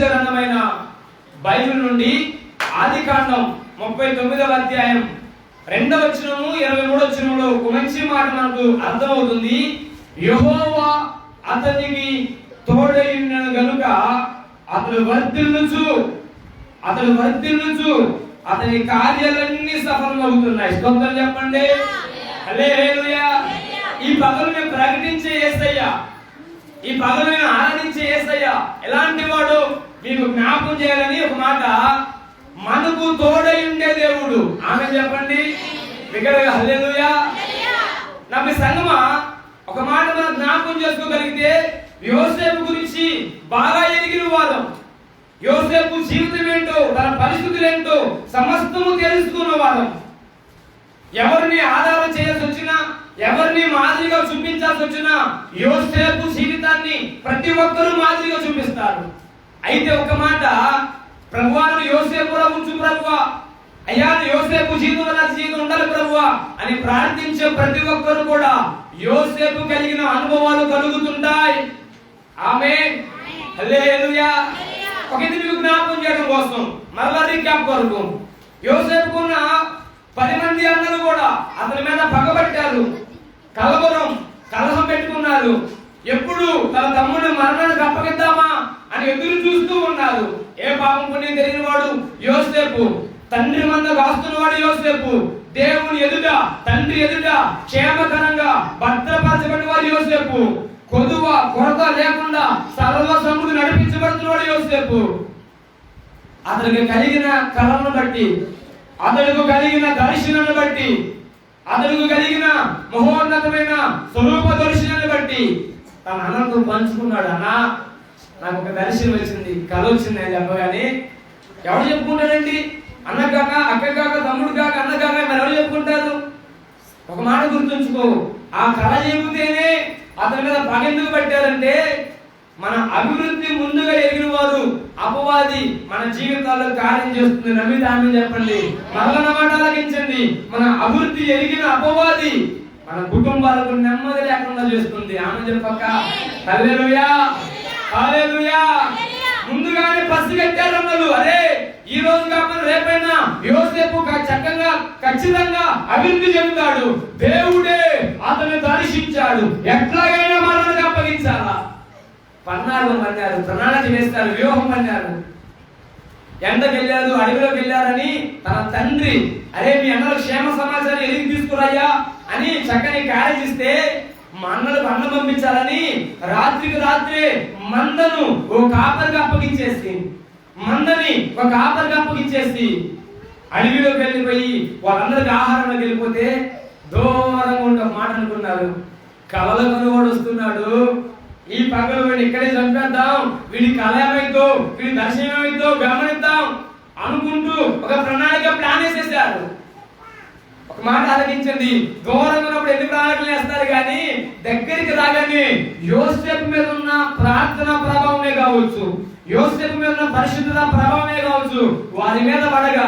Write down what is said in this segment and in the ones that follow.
గ్రంథమైన బైబిల్ నుండి ఆదికాండం 39వ అధ్యాయం 2వ వచనము 23వ వచనంలో ఒక మంచి మాట మనకు అర్థమవుతుంది. యెహోవా అతనికి తోడై ఉన్నాడు గనుక అతడు వర్ధిల్లుచు అతని కార్యాలన్నీ సఫలమవుతున్నాయి. స్తోత్రం చెప్పండి. హల్లెలూయా. ఈ పగలు మేము ప్రకటించే యేసయ్య, ఈ పగలు మేము ఆరాధించే యేసయ్య ఎలాంటి వాడు మీకు జ్ఞాపకం చేయాలని ఒక మాట, మనకు తోడై ఉండే దేవుడు. ఆమె చెప్పండి బిగ్గరగా హల్లెలూయా. నమ్మి సంగమా ఒక మాట మనం జ్ఞాపకం చేసుకోగలిగితే, యోసేపు గురించి బాగా ఎరిగిన వారు, యోసేపు జీవితం ఏంటో తన పరిస్థితులు ఏంటో సమస్తము తెలుసుకున్న వారు, ఎవరిని ఆధారం చేయాల్సి వచ్చినా, ఎవరిని మాదిరిగా చూపించాల్సి వచ్చినా యోసేపు జీవితాన్ని ప్రతి ఒక్కరూ మాదిరిగా చూపిస్తారు. అయితే ఒక మాట, ప్రభువాను యోసేపులా ఉంచు ప్రభువా, అయ్యా యోసేపు జీవితం ఉండాలి ప్రభువా అని ప్రార్థించే ప్రతి ఒక్కరు కూడా యోసేపు కలిగిన అనుభవాలు కలుగుతుంటాయి. ఆమేన్. హల్లెలూయా. ఒక ఇది మీకు జ్ఞాపకం చేయడం కోసం మరలా రీక్యాప్ కొరకు, యోసేపుకున్న 10 మంది అన్నలు కూడా అతని మీద పగబట్టారు, కలహం పెట్టుకున్నారు. ఎప్పుడు తన తమ్ముడు మరణానికి అప్పగిద్దామా అని ఎదురు చూస్తూ ఉన్నారు. ఏ పాపం పుణ్యం తెలియని వాడు యోసేపు, తండ్రి మంద కాస్తున్న వాడు యోసేపు, దేవుని ఎదుట తండ్రి ఎదుట క్షేమకరంగా భద్రపరచబడిన వాడు యోసేపు, కొరత లేకుండా సర్వసముడు నడిపించబడుతున్నవాడు యోసేపు. అతనికి కలిగిన కళను బట్టి, అతడుకు కలిగిన దర్శనాన్ని బట్టి, అతడుకు కలిగిన మహోన్నతమైన స్వరూప దర్శనాన్ని బట్టి తన అన్నతో పంచుకున్నాడు. అన్న నాకు ఒక దర్శనం వచ్చింది, కళ వచ్చింది అని చెప్పగానే ఎవరు చెప్పుకుంటారండి? అన్న కాక, అక్క కాక, తమ్ముడు కాక, అన్న కాక మరి ఎవరు చెప్పుకుంటారు? ఒక మాట గుర్తుంచుకో, ఆ కళ చెబితేనే అతని మీద పగెందుకు పెట్టారంటే, మన అభివృద్ధి ముందుగా ఎరిగిన వారు అపవాది మన జీవితాల్లో కార్యం చేస్తుంది. నమ్మితే ఆమె చెప్పండి. మరల మాట ఆలకించండి. మన అభివృద్ధి ఎరిగిన అపవాది మన కుటుంబాలకు నెమ్మది లేకుండా చేస్తుంది. ఆమె చెప్పక హల్లెలూయా, హల్లెలూయా. ముందుగానే పసిగట్టారు అన్నలు, అరే ఈ రోజు కాకుండా రేపైనా యోసేపు చక్కగా ఖచ్చితంగా అభివృద్ధి చెందుతాడు. దేవుడే అతను దర్శించాడు, ఎట్లాగైనా మరణానికి అప్పగించాలా. పన్నాలు పన్నారు, ప్రణాళిక వేస్తారు, వ్యూహం పన్నారు. ఎండకి వెళ్ళారు, అడవిలోకి వెళ్ళారని తన తండ్రి, అరే మీ అన్నలకు క్షేమ సమాచారం ఎదిగి తీసుకురాయ్యా అని చక్కని క్యారేజ్ ఇస్తే, మా అన్నలకు అన్నం పంపించాలని రాత్రికి రాత్రే మందను ఒక కాపరికి అప్పగించేసి అడవిలోకి వెళ్ళిపోయి వాళ్ళందరికి ఆహారంలోకి వెళ్ళిపోతే దూరంగా ఉండే మాట అనుకున్నారు. కలల కనుగోడు వస్తున్నాడు, ఈ పగలు వీడిని ఇక్కడే చంపేద్దాం, వీడి కళ ఏమైందో, వీడి దర్శనం ఏమైందో గమనిద్దాం అనుకుంటూ ఒక ప్రణాళిక ప్లాన్ వేసేసారు. ఒక మాట ఆలకించండి. దూరంగా ఉన్నప్పుడు ఎన్ని ప్రణాళికలు వేస్తారు కానీ దగ్గరికి రాగానే యోసేపు మీద ఉన్న ప్రార్థన ప్రభావమే కావచ్చు, యోసేపు మీద ఉన్న పరిశుద్ధత ప్రభావమే కావచ్చు, వారి మీద పడగా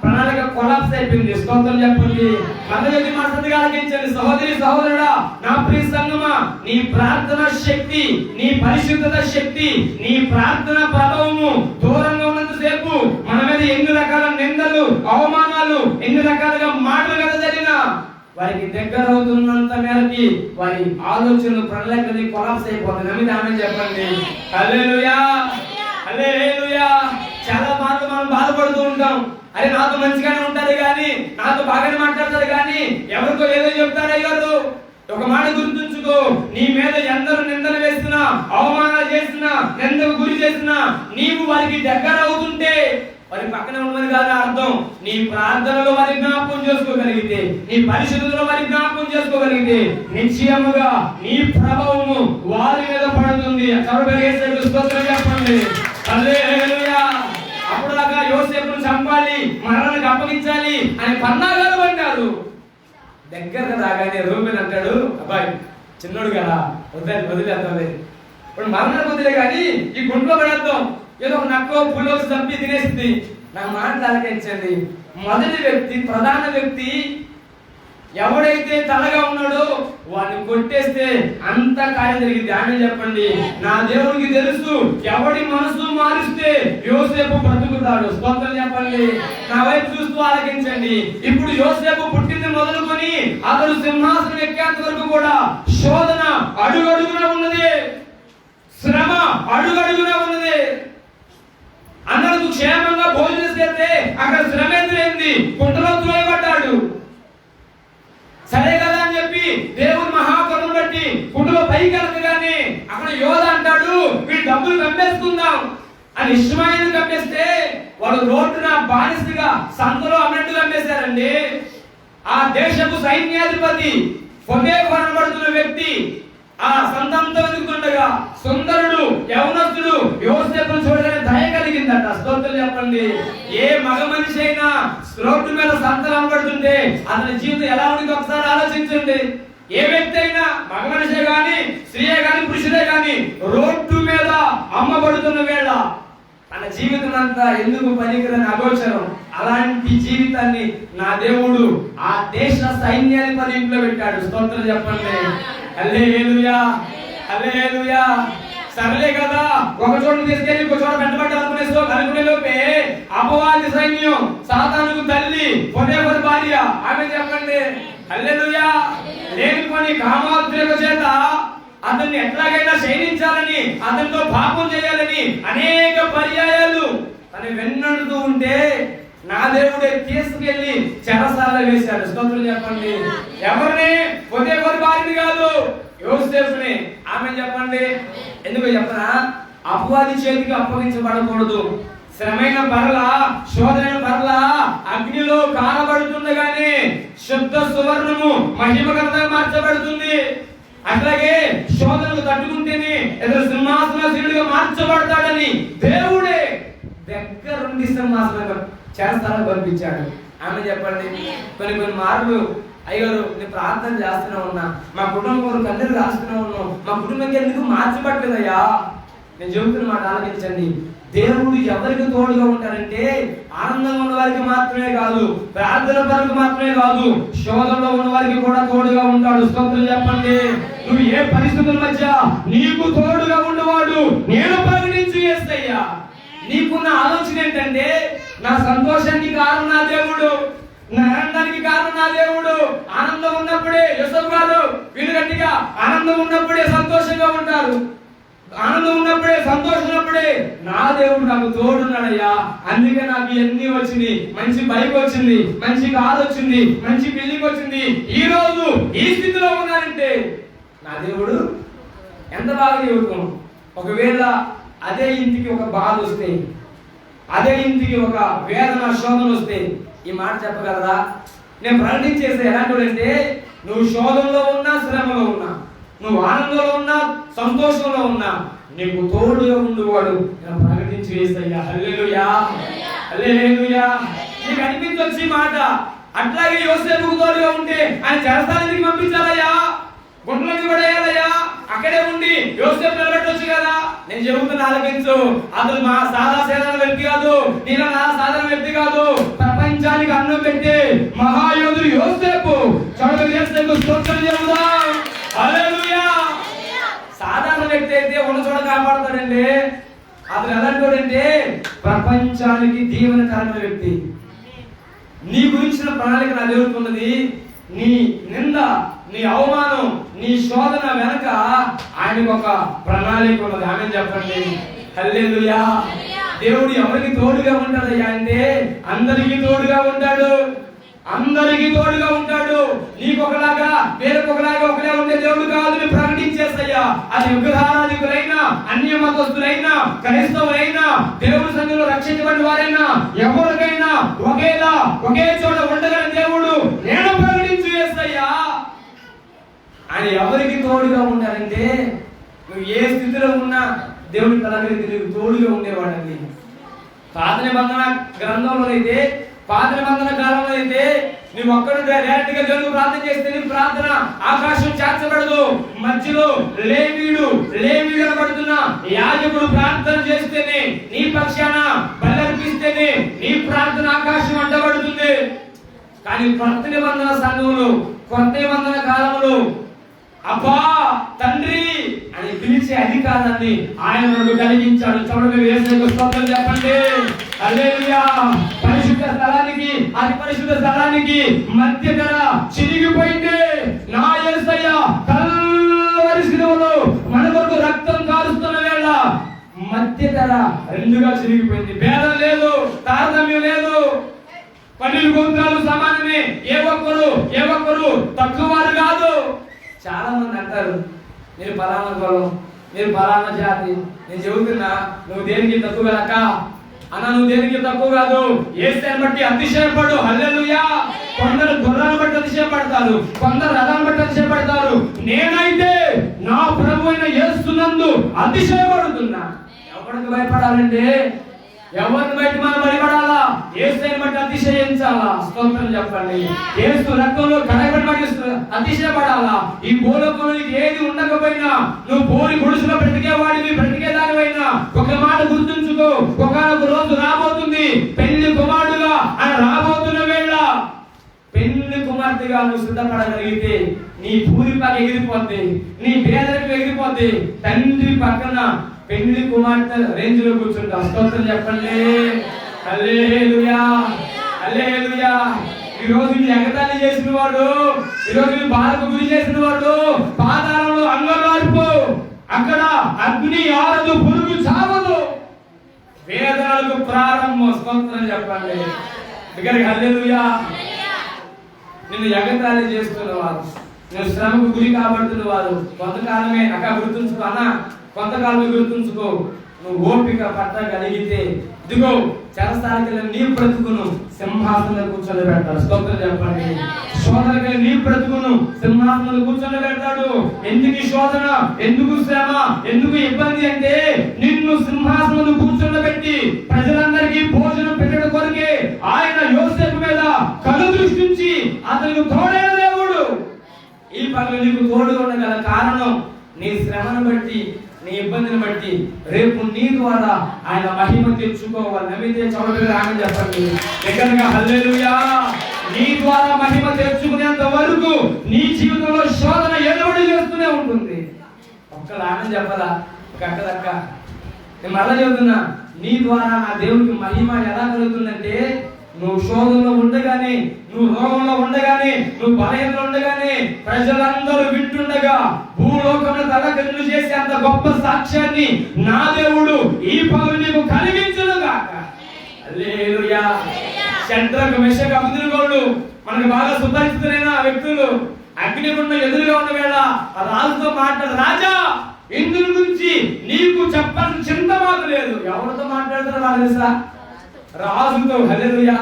ప్రణాళిక కొలాప్స్ అయిపోయింది. స్తోత్రం చెప్పండి. అందరికీ మనసుగా ఆలకించండి. సహోదరి సహోదరుడా, నా ప్రియ సంగమా, నీ ప్రార్థన శక్తి, నీ పరిశుద్ధత శక్తి, నీ ప్రార్థన ప్రభావము దూరంగా ఉన్నంతసేపు మన మీద ఎన్ని రకాల నిందలు, అవమానాలు, ఎన్ని రకాలుగా మాటలు కదా జరిగినా వారికి దగ్గర అవుతున్నంత మేరకి వారి ఆలోచనలు ప్రణాళికలు కొలాప్స్ అయిపోతుంది. నమ్మితే ఆమె చెప్పండి. హల్లెలూయా, హల్లెలూయా. చాలా మార్లు మనం బాధపడుతూ ఉంటాం. అరే నాతో మంచిగానే ఉంటారు కానీ, నాతో బాగానే మాట్లాడతారు కానీ ఎవరికో ఏదో చెప్తారు. అయ్యారు ఒక మాట గుర్తుంచుకో, నీ మీద ఎందరూ నిందలు వేస్తున్నా, అవమానాలు చేస్తున్నా, నిందకు గురి చేస్తున్నా, నీవు వారికి దగ్గర అవుతుంటే వారి పక్కన ఉన్నది కాదు అర్థం. నీ ప్రార్థనలో వారి జ్ఞాపకం చేసుకోగలిగితే, నీ పరిశుద్ధతలో వారి జ్ఞాపకం చేసుకోగలిగితే నిశ్చయముగా నీ ప్రభావము వారి మీద పడుతుంది. స్తోత్రం చెప్పండి. హల్లెలూయా. అప్పుడు దాకా యోసేపును చంపాలి, మరణానికి అప్పగించాలి అని పన్నాగాలు పడ్డారు. దగ్గరగా రాగానే రూబెన్ అంటాడు, అబ్బాయి చిన్నోడు కదా, వదిలేద్దాం, ఇప్పుడు మరణానికి వదిలే కానీ ఈ గుంట్లో పడేద్దాం, ఏదో ఒక నక్కో పులో చంపి తినేసింది. నాకు మాట ఆలకించండి. మొదటి వ్యక్తి, ప్రధాన వ్యక్తి ఎవడైతే తలగా ఉన్నాడో వాడిని కొట్టేస్తే అంత కార్యం జరిగింది. ఆమె చెప్పండి. నా దేవునికి తెలుసు, ఎవడి మనసు మారిస్తే బ్రతుకుతాడు. స్తోత్రం చెప్పండి. నా వైపు చూస్తూ ఆలకించండి. ఇప్పుడు యోసేపు పుట్టింది మొదలుకొని అతడు సింహాసనం ఎక్కేంత వరకు కూడా శోధన అడుగడుగునా ఉన్నది, శ్రమ అడుగడుగునా ఉన్నది. అందరూ క్షేమంగా భోజనం చేస్తే అక్కడ శ్రమ ఎదురైంది, కుంటలో త్రోయబడ్డాడు. సరే కదా అని చెప్పి దేవుని మహాకరుణ బట్టి కుంటలో పైకి వెళ్ళగానే అక్కడ యోధ అంటాడు, వీడు డబ్బులు కమ్మేసుకుందాం అని. ఇష్మాయిల్ని కమ్మేస్తే వాళ్ళు రోడ్డున బానిసగా సంతలో అన్నట్టు కమ్మేశారండి. ఆ దేశపు సైన్యాధిపతి ఫోటేఫర్ అనబడుతున్న వ్యక్తి ఆ సంతంతో వెతుకుతుండగా సుందరుడు యవనస్తుడు యోసేపును చూడగానే దయ కలిగిందట. స్తోత్రం చెప్పండి. ఏ మగ మనిషి అయినా రోడ్డు మీద సంతలు అమ్మబడుతుంటే అతని జీవితం ఎలా ఉంటుందో ఒకసారి ఆలోచించండి. ఏ వ్యక్తి అయినా మగ మనిషే గాని స్త్రీయే గాని పురుషుడే గాని రోడ్డు మీద అమ్మబడుతున్న వేళ తన జీవితం అంతా ఎందుకు పనికిరని అగోచరం. అలాంటి జీవితాన్ని నా దేవుడు ఆ దేశ సైన్యాధిపతి ఇంట్లో పెట్టాడు. స్తోత్రం చెప్పండి. హల్లెలూయా, హల్లెలూయా. సర్లే కదా ఒక చోట తీసుకెళ్లి ఇంకో చోట అనుకునే లోపే అపవాది సైన్యం, సాతానుకు తల్లి, పొటేఫర్ భార్య, ఆమె చెప్పండి హల్లెలూయా, లేనిపోని కామాతుల చేత అతన్ని ఎట్లాగైనా శయనించాలని, అతనితో పాపం చేయాలని అనేక పర్యాయాలు తను వెన్నంటుతూ ఉంటే నా దేవుడే తీసుకెళ్లి చెరసాలలో వేశాడు. స్తోత్రం చెప్పండి. ఎవరిని? పొటేఫర్ భార్యని కాదు, యోసేపుని. ఆమె చెప్పండి. ఎందుకో చెప్పనా? అపవాది చేతికి అప్పగించబడకూడదు. శ్రమైన పరల, శోధనైన పరల అగ్నిలో కానబడుతుండగానే శుద్ధ సువర్ణము మహిమకరంగా మార్చబడుతుంది. అట్లాగే శోధనకు తట్టుకుంటేనే ఎదురు సింహాసనాసీనుడిగా మార్చబడతాడని దేవుడే దగ్గరుండి సింహాసనం చేస్తానని పంపించాడు. ఆమె చెప్పండి. కొన్ని మార్లు అయ్యారు, నేను ప్రార్థన చేస్తూనే ఉన్నా, మా కుటుంబం కన్నీరు రాస్తూనే ఉన్నాం, మా కుటుంబంకి ఎందుకు మార్చబట్టలేదయ్యా. నేను చెబుతున్న మాట ఆలోచించండి. దేవుడు ఎవరికి తోడుగా ఉంటారంటే ఆనందంగా ఉన్న వారికి మాత్రమే కాదు, ప్రార్థన పరులకు మాత్రమే కాదు, శోధనలో ఉన్న వారికి కూడా తోడుగా ఉంటాడు. స్తోత్రం చెప్పండి. నువ్వు ఏ పరిస్థితుల మధ్య నీకు తోడుగా ఉన్నవాడు నేను ప్రకటించి యేసయ్యా. నీకున్న ఆలోచన ఏంటంటే నా సంతోషానికి కారణం నా దేవుడు, నా ఆనందానికి కారణం నా దేవుడు. ఆనందం ఉన్నప్పుడే యోసేపు గారు వీళ్ళు గట్టిగా ఆనందం ఉన్నప్పుడే సంతోషంగా ఉంటారు. ఆనందం ఉన్నప్పుడే, సంతోషం ఉన్నప్పుడే నా దేవుడు నాకు తోడున్నాడయ్యా, అందుకే నాకు ఎన్ని వచ్చింది, మంచి బైక్ వచ్చింది, మంచి కారు వచ్చింది, మంచి బిల్డింగ్ వచ్చింది, ఈ రోజు ఈ స్థితిలో ఉన్నానంటే నా దేవుడు ఎంత బాగా చెబుతాం. ఒకవేళ అదే ఇంటికి ఒక బాధ వస్తే, అదే ఇంటికి ఒక వేదన శోధన వస్తే ఈ మాట చెప్పగలరా? నేను ప్రకటించేస్తే ఎలాంటి అంటే నువ్వు శోధనలో ఉన్నా, శ్రమలో ఉన్నా, నువ్వు ఆనందంలో ఉన్నా, సంతోషంలో ఉన్నా, నీకు తోడుగా ఉండేవాడు నేను ప్రకటించి యేసయ్యా. హల్లెలూయా, హల్లెలూయా. నీకు అనిపించొచ్చు ఈ మాట. అట్లాగే యోసేపుకు తోడుగా ఉంటే ఆయన చెరసాలకి పంపించాలయ్యా, గుండెలకి పడేయాలయ్యా, అక్కడే ఉండి యోసేపు నిలబెట్టొచ్చు కదా. నేను చెబుతున్నా ఆలకించు. అతను మా సాధారణ వ్యక్తి కాదు, నేను నా సాధారణ వ్యక్తి కాదు, ప్రపంచానికి అన్నం పెట్టే మహాయోధుడు యోసేపు. యోసేపు స్తోత్రం చెబుదాం. హల్లెలూయా. సాధారణ వ్యక్తి అయితే ఉన్న చోట కాపాడుతాడండి. అతను ఎలాంటి ప్రపంచానికి దీవెనకరమైన వ్యక్తి. నీ గురించిన ప్రణాళిక నా దేవుడికి ఉన్నది. నీ నింద, నీ అవమానం, నీ శోధన వెనక ఆయనకు ఒక ప్రణాళిక ఉన్నది. ఆమె చెప్పండి హల్లెలూయా. దేవుడు ఎవరికి తోడుగా ఉంటాడయ్యా అంటే అందరికీ తోడుగా ఉంటాడు, అందరికీ తోడుగా ఉంటాడు. నీకొకలాగా వేరొకలాగా ఒకలా ఉండే దేవుడు కాదు. నేను ప్రకటించేసయ్యా, అది విగ్రహారాధికులైనా, అన్య మతస్థులైనా, క్రైస్తవులైనా, దేవుడి సంఘంలో రక్షించబడిన వారైనా ఎవరికైనా ఒకేలా ఒకే చోట ఉండగల దేవుడు నేను ప్రకటించు యేసయ్యా. ఆయన ఎవరికి తోడుగా ఉంటారంటే నువ్వు ఏ స్థితిలో ఉన్నా దేవుడి తలకి నీకు తోడుగా ఉండేవాడండి. పాత నిబంధన గ్రంథంలో అయితే, పాత నిబంధన కాలంలో అయితే నువ్వు ఒక్కడు డైరెక్ట్ గా దేవుడికి ప్రార్థన చేస్తే నీ ప్రార్థన ఆకాశం చేర్చబడదు. మధ్యలో లేవీడు అనబడుతున్న యాజకుడు ప్రార్థన చేస్తేనే, నీ పక్షాన బలర్పిస్తేనే నీ ప్రార్థన ఆకాశం అడ్డబడుతుంది. కానీ కొత్త నిబంధన సంఘంలో, కొత్త నిబంధన కాలంలో అబ్బా తండ్రి అని పిలిచే అధికారాన్ని ఆయన మనకు కలిగించాడు. చూడండి, యేసుకు స్తోత్రం చెప్పండి. హల్లెలూయా. పరిశుద్ధ స్థలానికి అతి పరిశుద్ధ స్థలానికి మధ్య ధర చిరిగిపోయింది. నా యేసయ్య కల్వరి శిలువలో మన కొరకు రక్తం కారుస్తున్న వేళ మధ్య ధర రెండుగా చిరిగిపోయింది. భేదం లేదు, తారతమ్యం లేదు, పన్నులు గొంతాలు సమానమే. ఏ ఒక్కరు తక్కువ వారు కాదు. చాలా మంది అంటారు, నేను పలానా కులం, నేను పలానా జాతి. నేను చెబుతున్నా, నువ్వు దేనికి తక్కువ కదక్క అన్న, నువ్వు దేనికి తక్కువ కాదు. యేసుని బట్టి అతిశయపడు. హల్లెలూయా. కొందరు గుర్రాలను బట్టి అతిశయపడతారు, కొందరు రథాలను బట్టి అతిశయపడతారు. నేనైతే నా ప్రభు అయిన యేసునందు అతిశయపడుతున్నా. ఎవరికి భయపడాలంటే, ఎవరిని బట్టి మనం భయపడాలా? యేసుని బట్టి అతిశయించాలా? స్తోత్రం చెప్పండి. యేసు రక్తంలో కడగబడి బట్టి అతిశయపడాలా? ఈ భూలోకంలో నీకు ఏది ఉండకపోయినా, నువ్వు పోరి గుడిసెలో బ్రతికేవాడివి, బ్రతికేదానివైనా ఒక మాట గుర్తుంచుకో, ఒకనొక రోజు రాబోతుంది, పెళ్లి కుమారుడుగా ఆయన రాబోతున్న వేళ పెళ్లి కుమార్తెగా నువ్వు సిద్ధపడగలిగితే నీ పూరిపాక ఎగిరిపోద్ది, నీ పేదరికి ఎగిరిపోద్ది. తండ్రి పక్కన పెళ్లి కుమార్తె రేంజ్ లో కూర్చుంటావు. స్తోత్రం చెప్పండి. హల్లెలూయా, హల్లెలూయా. ఈ రోజు నీ ఎగతాళి చేసిన వాడు, ఈ రోజు నీ బాధకు గురి చేసిన వాడు పాతాళంలో అంగలార్పు, అక్కడ అగ్ని ఆరదు, పురుగు చావదు, వేదనలకు ప్రారంభం. స్తోత్రం చెప్పండి. దగ్గరికి హల్లెలూయా. నిన్ను ఎగతాళి చేస్తున్న వారు, నువ్వు శ్రమకు గురి కాబడుతున్న వారు కొంతకాలమే అక్క గుర్తుంచుకో అన్న, కొంతకాలమే గుర్తుంచుకో. నువ్వు ఓపిక పట్టగలిగితే ఇదిగో చెరసాలకి నీ బ్రతుకును సింహాసనంలో కూర్చొని పెడతాడు. స్తోత్రం చెప్పండి. శోధనకి నీ బ్రతుకును సింహాసనంలో కూర్చొని పెడతాడు. ఎందుకు ఈ శోధన, ఎందుకు శ్రమ, ఎందుకు ఇబ్బంది అంటే నిన్ను సింహాసనంలో కూర్చొని పెట్టి ప్రజలందరికీ భోజనం పెట్టడం కొరకే ఆయన యోసేపు మీద కను దృష్టించి అతనికి తోడైన దేవుడు. ఈ పగలు నీకు తోడుగా ఉండగల కారణం నీ శ్రమను బట్టి, నీ ఇబ్బందిని బట్టి రేపు నీ ద్వారా ఆయన మహిమ తెచ్చుకోవాలి. నమ్మితే చౌడగా ఆమె చెప్పండి. దగ్గరగా హల్లెలూయా. నీ ద్వారా మహిమ తెచ్చుకునేంత వరకు నీ జీవితంలో శోధన ఎలువడి చేస్తూనే ఉంటుంది. ఒక్కరు ఆమె చెప్పరా? ఒక అక్కదక్క నేను మళ్ళా చెబుతున్నా, నీ ద్వారా నా దేవునికి మహిమ ఎలా కలుగుతుందంటే, నువ్వు శోధనలో ఉండగానే, నువ్వు రోగంలో ఉండగానే, నువ్వు బలహీనలో ఉండగానే ప్రజలందరూ వింటుండగా భూలోకంలో తలకిందులు చేసే అంత గొప్ప సాక్ష్యాన్ని నా దేవుడు ఈ పగలు నీకు కలిగించునుగాక. హల్లెలూయా. షడ్రకు మెషకు అబేద్నెగోలు మనకు బాగా సుపరిచితులైన వ్యక్తులు. అగ్నిగుండం ఎదురుగా ఉన్న వేళ రాజుతో మాట్లాడు, రాజా ఇందుల గురించి నీకు చెప్పాల్సిన చింత మాకు లేదు. ఎవరితో మాట్లాడుతున్నా నాకు తెలుసా? రాజుతో. హల్లెలూయా.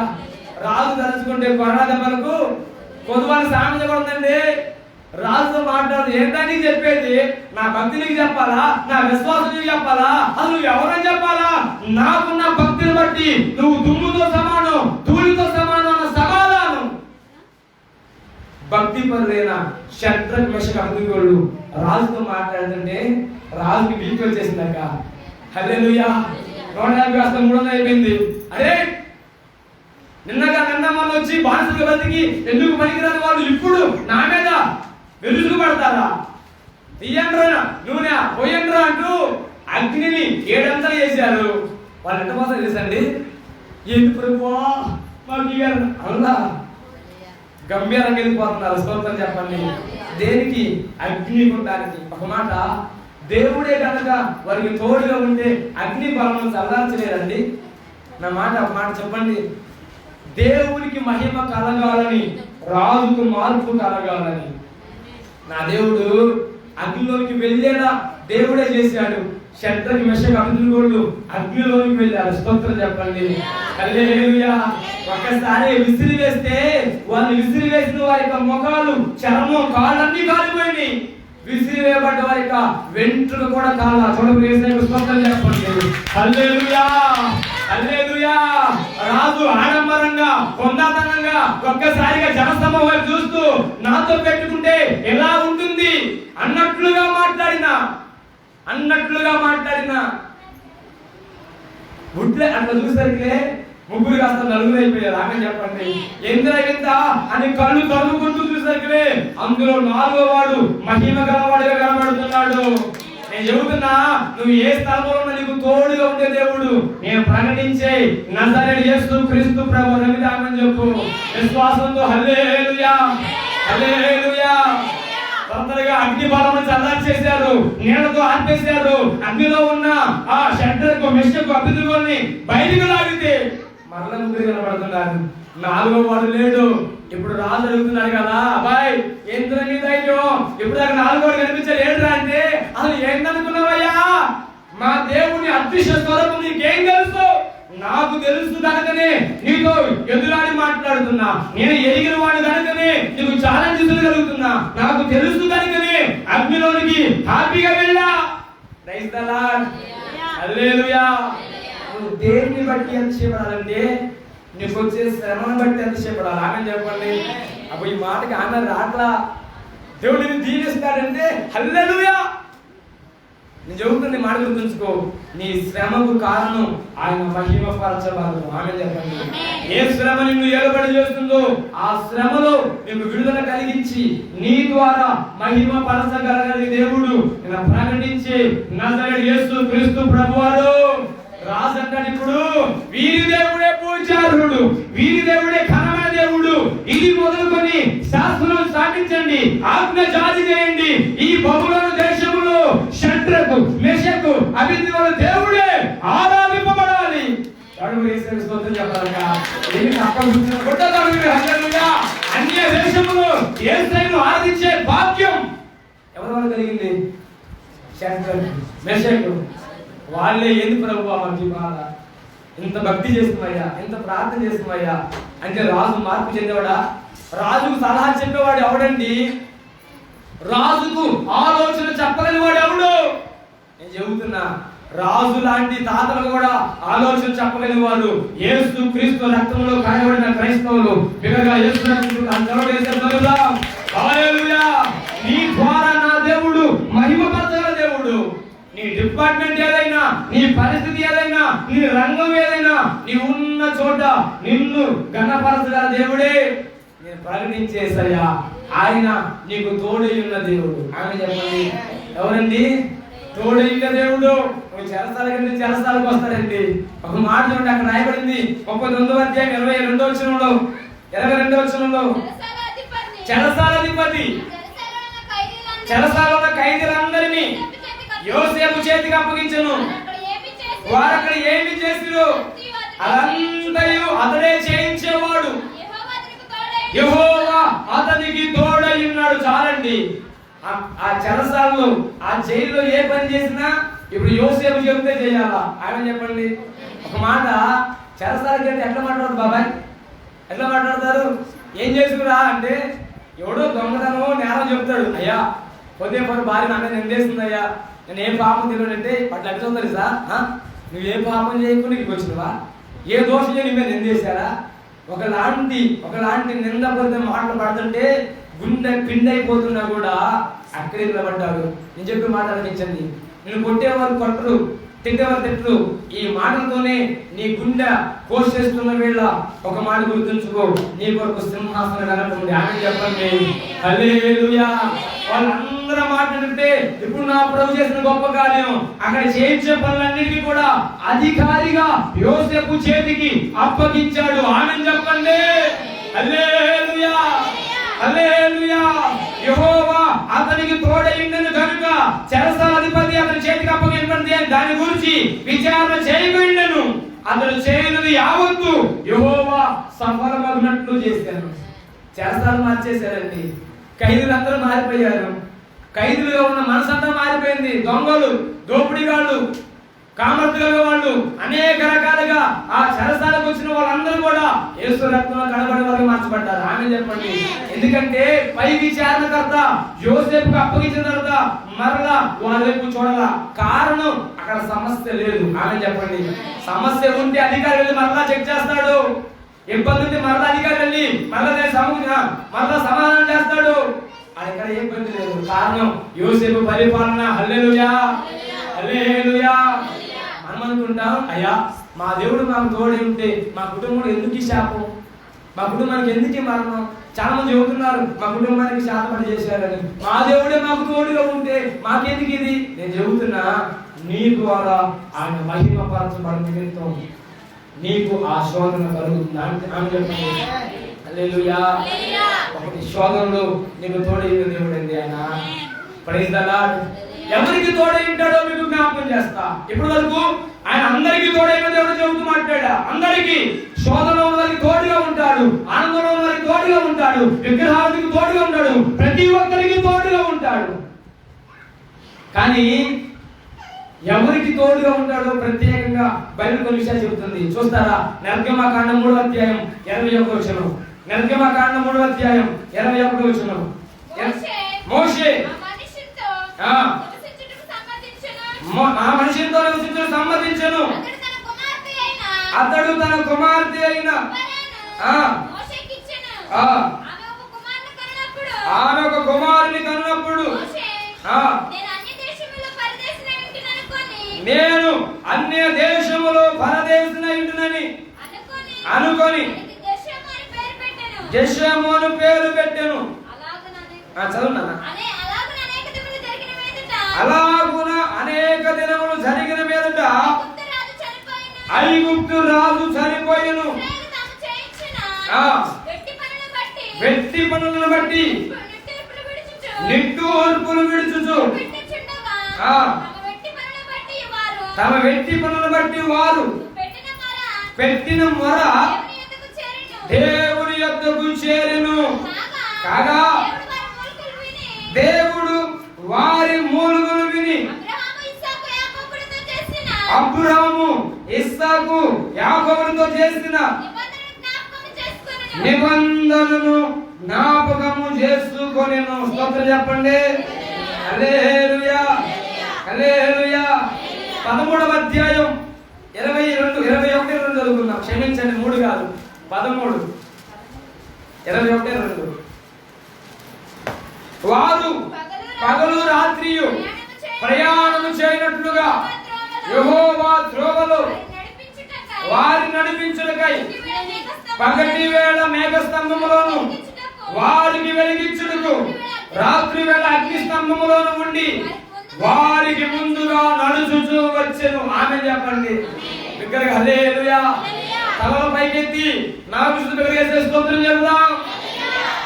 రాజు తలుచుకుంటే కొరడా దెబ్బలకు కొద్దువాళ్ళ సామెత కూడా ఉందండి. రాజుతో మాట్లాడు, ఏంటని చెప్పేది? నా భక్తి నీకు చెప్పాలా, నా విశ్వాసం నీకు చెప్పాలా, అది నువ్వు ఎవరని చెప్పాలా? నాకున్న భక్తిని బట్టి నువ్వు దుమ్ముతో సమానం, ధూళితో సమానం అన్న సమాధానం. భక్తి పరులైన షడ్రకు మెషకు అబేద్నెగోలు రాజుతో మాట్లాడుతుంటే రాజుకి బీపీ వచ్చేసిందక్క. హల్లెలూయా. 150 300 అయిపోయింది. అరే నిన్నగా నిన్నమ్మలు వచ్చి బానిసలుగా బతికి ఎందుకు పనికిరాని వాళ్ళు ఇప్పుడు నా మీద వెలుగు పడతారా? తీయండ్రా నూనె పోయండ్రా అంటూ అగ్నిని 7 అంతలు చేశారు. వాళ్ళు ఎంత కోసం తెలుసండి? ఎందుకు ప్రభువా మాకు అలా గంభీరంగా వెళ్ళిపోతున్నారు. స్తోత్రం చెప్పండి. దేనికి? అగ్ని గుండానికి. ఒక మాట, దేవుడే కనుక వారికి తోడుగా ఉంటే అగ్ని బలం చల్లార్చలేరండి. నా మాట ఒక మాట చెప్పండి. దేవునికి మహిమ కలగాలని, రాజుకు మార్పు కలగాలని నా దేవుడు అగ్నిలోకి వెళ్ళేలా దేవుడే చేశాడు. షడ్రకు మెషకు అబేద్నెగోలు అగ్నిలోకి వెళ్ళారు. స్తోత్రం చెప్పండి. హల్లెలూయా. ఒక్కసారి విసిరి వేస్తే వాళ్ళు విసిరి వేసిన వారి యొక్క ముఖాలు, చర్మం, కాళ్ళన్నీ కాలిపోయినాయి. విసిరి వేయబడ్డ వారి యొక్క వెంట్రుక కూడా కాళ్ళ. చూడండి, స్తోత్రం చెప్పండి. హల్లెలూయా, హల్లెలూయా. రాజు ఆడంబరంగా, కొందాతనంగా ఒక్కసారిగా జనసమూహం వైపు చూస్తూ నాతో పెట్టుకుంటే ఎలా ఉంటుంది అన్నట్లుగా మాట్లాడిన గుడ్లే అట్లా చూసరికి ముగ్గురు కాస్త నలుగురు అయిపోయారు. ఆమె చెప్పండి. ఎంత అని కళ్ళు తరుముకుంటూ చూసరికి అందులో 4వ వాడు మహిమ గలవాడిగా కనబడుతున్నాడు. నేను చెబుతున్నా, నువ్వు ఏ స్థలంలో ఉన్నా నీకు తోడుగా ఉండే దేవుడు. నేను ప్రకటించే నజరేయుడు యేసు క్రీస్తు ప్రభు రవిదామని చెప్పు విశ్వాసంతో. హల్లెలూయా, హల్లెలూయా. తొందరగా అగ్ని బలమును చల్లారి చేశారు, నీళ్లతో ఆర్పేశారు. అగ్నిలో ఉన్న ఆ షడ్రకు మెషకు అభివృద్ధిని బయటకు లాగితే మరల ముగ్గురు కనబడుతున్నారు. 4వ వాడు లేడు. ఇప్పుడు రాజు అడుగుతున్నాడు కదా, అబ్బాయి ఏంద్ర నీ ధైర్యం? ఇప్పుడు దాకా 4వ వాడు కనిపించాడు ఏంట్రా అంటే, అసలు ఏంటనుకున్నావయ్యా? మా దేవుని అదృశ్య స్వరూపం నీకేం తెలుసు? నాకు తెలుసు కనుకనే నీతో ఎదురాడి మాట్లాడుతున్నా. నేను ఎరిగిన వాడు కనుకనే నీకు ఛాలెంజ్ కలుగుతున్నా. నాకు తెలుసు కనుకనే అగ్నిలోనికి హ్యాపీగా వెళ్ళా. ప్రైజ్ ది లార్డ్, హల్లెలూయా. నువ్వు దేన్ని బట్టి అతిశయపడాలంటే నీకు వచ్చే శ్రమను బట్టి అతిశయపడాలి. ఆమె చెప్పండి. అప్పుడు ఈ మాటకి ఆమె రాట్లా. దేవుడిని దీవిస్తాడంటే హల్లెలూయా. నేను చెబుతున్న మాట గుర్తుంచుకో, నీ శ్రమకు కారణం ఆయన మహిమపరచబడదు. ఆమె చెప్పండి. ఏ శ్రమ నిన్ను ఏలుబడి చేస్తుందో ఆ శ్రమలో నీకు విడుదల కలిగించి నీ ద్వారా మహిమపరచగలగని దేవుడు నేను ప్రకటించి నజరేయుడు యేసు క్రీస్తు ప్రభువారు రాజు అంటాడు. ఇప్పుడు వీరి దేవుడే పూజారుడు, వీరి దేవుడే ఘనమైన దేవుడు. ఇది మొదలుకొని శాస్త్రం స్థాపించండి, ఆజ్ఞ జారీ చేయండి. ఈ బబులోను దేశములో షడ్రకు మెషకు అబేద్నెగో దేవుడే ఆరాధింపబడాలి. అన్య దేశములో యేసును ఆరాధించే భాగ్యం ఎవరు కలిగింది? షడ్రకు మెషకు. వాళ్ళే ఏంది ప్రభువా మాకు బాధ, ఇంత భక్తి చేస్తున్నాయ్యా, ఇంత ప్రార్థన చేస్తున్నాయ్యా అంటే రాజు మార్పు చెందేవాడా? రాజుకు సలహా చెప్పేవాడు ఎవడండి? రాజుకు ఆలోచన చెప్పలేని వాడు ఎవడు? నేను చెబుతున్నా, రాజు లాంటి తాతలు కూడా ఆలోచన చెప్పలేని వాడు యేసు క్రీస్తు రక్తంలో కాయబడిన క్రైస్తవులు బిగగా యేసు రక్తంలో. హల్లెలూయా. నీ ద్వారా నా దేవుడు మహిమపరచగల దేవుడు. నీ డిపార్ట్మెంట్ ఏదైనా, నీ పరిస్థితి ఏదైనా, నీ రంగం ఏదైనా, నీ ఉన్న చోట నిన్ను ఘనపరచగల దేవుడే. నేను ప్రకటించేసయ్యా, ఆయన నీకు తోడై ఉన్న దేవుడు. ఆమె చెప్పండి. ఎవరండి తోడై ఉన్న దేవుడు? చెరసాల కంటే చెరసాలకు వస్తాడండి. ఒక మాట చూడండి, అక్కడ రాయబడింది 39వ అధ్యాయం 22వ వచనంలో, 22వ వచనంలో చెరసాలాధిపతి చెరసాల ఉన్న ఖైదీలందరినీ యోసేపు చేతికి అప్పగించెను. వారు అక్కడ ఏమి చేసిరు అదంతయు అతడే చేయించేవాడు. యెహోవా అతనికి తోడై ఉన్నాడు. చాలండి. ఆ చెరసాలలో ఆ జైల్లో ఏ పని చేసినా ఇప్పుడు యోసేపు చెబితే చేయాలా? ఆయన చెప్పండి. ఒక మాట చెరసాలకి ఎట్లా మాట్లాడతారు బాబాయ్? ఎట్లా మాట్లాడతారు? ఏం చేసుకురా అంటే ఎవడో దొంగతనం నేరం చెప్తాడు. అయ్యా కొద్దిగా పని భార్య నాన్న నిందేస్తుందయ్యా, నేను ఏం పాపం తెలియనంటే అట్లా ఎట్లా ఉంది సార్? నువ్వేం పాపం చేయకుండా నీకు వచ్చినవా? ఏ దోషం నీ మీద నిందేశారా? ఒకలాంటి నిందపడితే మాటలు పడుతుంటే గుండె పిండైపోతున్నా కూడా అక్కడే నిలబడ్డాడు. నేను చెప్పి మాట అనిపించండి. నేను కొట్టేవారు కొట్టరు, తిట్టేవారు తిట్టరు. ఈ మాటలతోనే నీ గుండె కోసేస్తున్న వేళ ఒక మాట గుర్తుంచుకో, నీ కొరకు సింహాసనం కనపడుతుంది. ఆమె చెప్పండి. హల్లెలూయా. వాళ్ళందరూ మాట్లాడితే ఇప్పుడు నా ప్రభు చేసిన గొప్ప కార్యం, అక్కడ చేయించే పనులన్నిటికీ కూడా అధికారిగా యోసేపు చేతికి అప్పగించాడు. ఆమె చెప్పండి. హల్లెలూయా, హల్లెలూయా. యెహోవా అతనికి తోడైండెను కనుక చెరసాల అధిపతి అతని చేతికి అప్పగింపబడింది. దాని గురించి విచారణ చేయకుండాను అతడు చేయనిది యావత్తు యెహోవా సఫలమగునట్లు చేశాను. చెరసాలు మార్చేశారండి. ఖైదీలందరూ మారిపోయారు. ఖైదీలుగా ఉన్న మనసంతా మారిపోయింది. దొంగలు, దోపిడీగాళ్ళు, కామర్తులుగా వాళ్ళు అనేక రకాలుగా ఆ చెరసాలకు వచ్చిన వాళ్ళందరూ కూడా యేసు రక్తంలో కనబడే వారికి మార్చబడ్డారు. ఆమె చెప్పండి. ఎందుకంటే పై విచారణకర్త యోసేపుకు అప్పగించిన తర్వాత మరలా వాళ్ళ వైపు చూడాల. కారణం అక్కడ సమస్య లేదు. ఆమె చెప్పండి. సమస్య ఉంటే అధికారి వెళ్ళి మరలా చెక్ చేస్తాడు. ఇబ్బంది ఉంటే మరలా అధికారి వెళ్ళి మరలా సమాధానం చేస్తాడు. అక్కడ ఏ ఇబ్బంది లేదు. కారణం యోసేపు పరిపాలన. హల్లెలూయా, హల్లెలూయా. మనం అనుకుంటాం, అయ్యా మా దేవుడు మాకు తోడే ఉంటే మా కుటుంబంలో ఎందుకు ఈ శాపం, మా కుటుంబానికి ఎందుకు మరణం? చాలా మంది చెబుతున్నారు మా కుటుంబానికి శాతపడి చేశారని. మా దేవుడే మాకు తోడుగా ఉంటే మాకెందుకు ఇది? నేను చెబుతున్నా, నీ ద్వారా ఆయన మహిమపరచబడిన నిమిత్తం నీకు ఆ శోధన కలుగుతుంది. ఆమె చెప్పండి హల్లెలూయా. ఒకటి శోధనలో నీకు తోడైన దేవుడండి ఆయన. Praise the Lord. ఎవరికి తోడై ఉంటాడో మీకు జ్ఞాపకం చేస్తా. ఇప్పటి వరకు ఆయన అందరికీ తోడైన దేవుడు చెబుతూ మాట్లాడా. అందరికీ శోధనలో వారికి తోడుగా ఉంటాడు, ఆనందంలో వారికి తోడుగా ఉంటాడు, విగ్రహాలకు తోడుగా ఉంటాడు, ప్రతి ఒక్కరికి తోడుగా ఉంటాడు. కానీ ఎవరికి తోడుగా ఉంటాడో ప్రత్యేకంగా బైబిల్ కొన్ని విషయాలు చెబుతుంది. చూస్తారా? నిర్గమకాండం 3వ అధ్యాయం 21వ వచనం. నిర్గమకాండం 3వ అధ్యాయం 21వ వచనం. మోషే ఆ మనిషితో నివసించుటకు సమ్మతించెను. అతడు తన కుమార్తె అయిన ఆమె ఒక కుమారుని కన్నప్పుడు నేను అన్య దేశములో పరదేశినని అనుకొని గెషెము అని పేరు పెట్టెను. చదువునా? అలాగున అనేక దినములు జరిగిన మీదట ఐగుప్తు రాజు చనిపోయెను. వెట్టి పనులను బట్టి నిట్టూర్పులు విడుచుచు తమ వెట్టి పనులను బట్టి వారు పెట్టిన మొర దేవుని యొద్దకు చేరెను. కాగా దేవుడు వారి మూలుగులు విని అబ్రాహాము ఇస్సాకు యాకోబులతో చేసిన నిబంధనను జ్ఞాపకము చేసుకొనెను. స్తోత్రం చెప్పండి. హల్లెలూయా, హల్లెలూయా. 13వ అధ్యాయం 22, 21 చదువుకున్నాం. క్షమించండి, 3 కాదు 13, 21, 22. వారు పగలు రాత్రియు ప్రయాణము చేయనట్లుగా యెహోవా త్రోవలో వారి నడిపించుటకై పగటి వేళ మేఘస్తంభములోను వారికి వెలిగించుటకు రాత్రి వేళ అగ్ని స్తంభములోను ఉండి వారికి ముందుగా నడుచుచూ వచ్చెను. ఆమె చెప్పండి బిగ్గరగా హల్లెలూయా. తలల పైకెత్తి నాకు బిగ్గరగా స్తోత్రం చెబుదాం.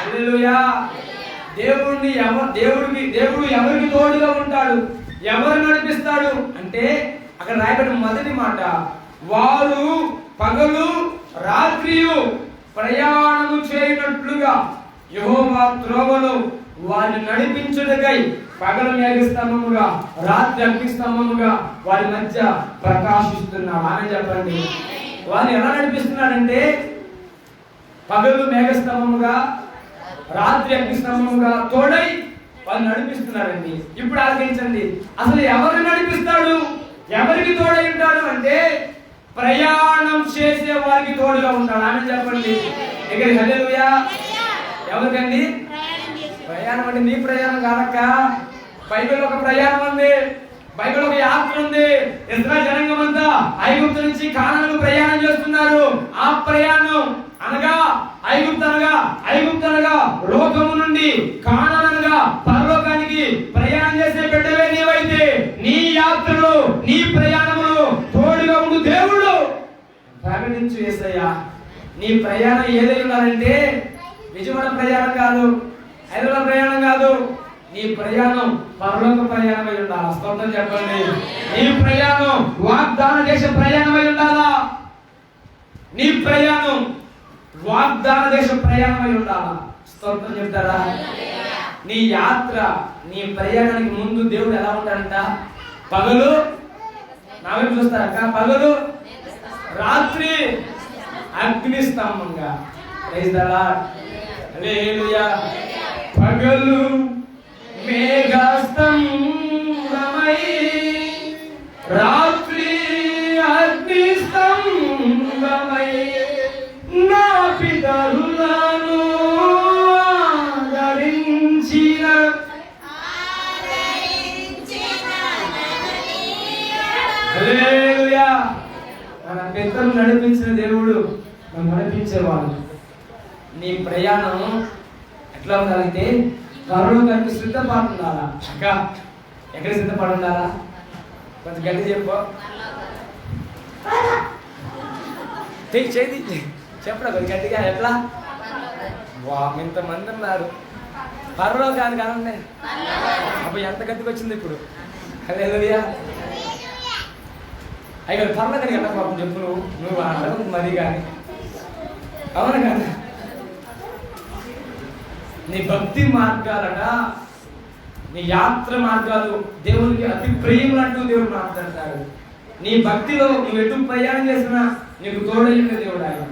హల్లెలూయా. దేవుడు ఎవరికి తోడుగా ఉంటాడు, ఎవరు నడిపిస్తాడు అంటే అక్కడ రాయబడిన మొదటి మాట, వారు పగలు రాత్రియు ప్రయాణము చేయనట్లుగా యెహోవా త్రోవలో వారిని నడిపించుటకై పగలు మేఘస్తంభముగా రాత్రి అగ్నిస్తంభముగా వారి మధ్య ప్రకాశిస్తున్నాడు. ఆమె చెప్పండి. వారిని ఎలా నడిపిస్తున్నాడంటే పగలు మేఘస్తంభముగా రాత్రి అగ్నిస్తంభముగా తోడై వాళ్ళు నడిపిస్తున్నాడండి. ఇప్పుడు ఆలోచించండి, అసలు ఎవరు నడిపిస్తాడు, ఎవరికి తోడై ఉంటాడు అంటే ప్రయాణం చేసే వారికి తోడుగా ఉంటాడు. ఆమె చెప్పండి దగ్గరికి హల్లెలూయా. ఎవరికండి? ప్రయాణం అంటే నీ ప్రయాణం కాదక్క. బైబిల్ ఒక ప్రయాణం ఉంది, బైబిల్ ఒక యాత్ర ఉంది. ఇశ్రాయేలు జనాంగం అంతా ఐగుప్తు నుంచి కానానుకు ప్రయాణం చేస్తున్నారు. ఆ ప్రయాణం అనగా ఐగుప్తు అనగా లోకము నుండి కానాను అనగా పరలోకానికి ప్రయాణం చేసే బిడ్డవే నీవైతే నీ యాత్రలో నీ ప్రయాణములో తోడుగా ఉండు దేవుడు. ప్రకటించు యేసయ్యా. నీ ప్రయాణం ఏదై ఉండాలంటే విజయవాడ ప్రయాణం కాదు, హైదరాబాద్ ప్రయాణం కాదు, నీ ప్రయాణం పరలోక ప్రయాణమై ఉండాలా. స్తోత్రం చెప్పండి. నీ ప్రయాణం వాగ్దాన దేశ ప్రయాణమై ఉండాలా. నీ ప్రయాణం వాగ్దాన దేశ ప్రయాణమై ఉండాలా. స్తోత్రం చెప్తారా? నీ యాత్ర నీ ప్రయాణానికి ముందు దేవుడు ఎలా ఉంటాడంట? పగలు నా వైపు చూస్తారక్క, పగలు రాత్రి అగ్ని స్తంభంగా. Praise the lord. హల్లెలూయా. పగలు మేఘస్తంభమై రాత్రి అగ్ని స్తంభమై నా పితరులను ఆదరించిన హల్లెలూయా. మన పితరులు నడిపించిన దేవుడు మనం నడిపించేవాడు. నీ ప్రయాణం ఎట్లా ఉండాలంటే పరలోకానికి సిద్ధపడుతుండాలా. అక్క ఎక్కడ సిద్ధపడుండాలా? కొంచెం గట్టి చెప్పు. చేతి చెప్పరా కొంచెం గట్టిగా. ఎట్లా? వా ఇంతమంది ఉన్నారు. పరలోకానికి అనండి. అప్పుడు ఎంత గట్టికి వచ్చింది ఇప్పుడు. హల్లెలూయా. అయ్యో పరలోకానికి ఎంత పాపం చెప్పు. నువ్వు అడగదు మరి కానీ. అవును కదా? నీ భక్తి మార్గాలట, నీ యాత్ర మార్గాలు దేవునికి అతి ప్రియములంటూ దేవుడు మాట్లాడతాడు. నీ భక్తిలో నువ్వు ఎటు ప్రయాణం చేసినా నీకు తోడైన దేవుడు ఆయన.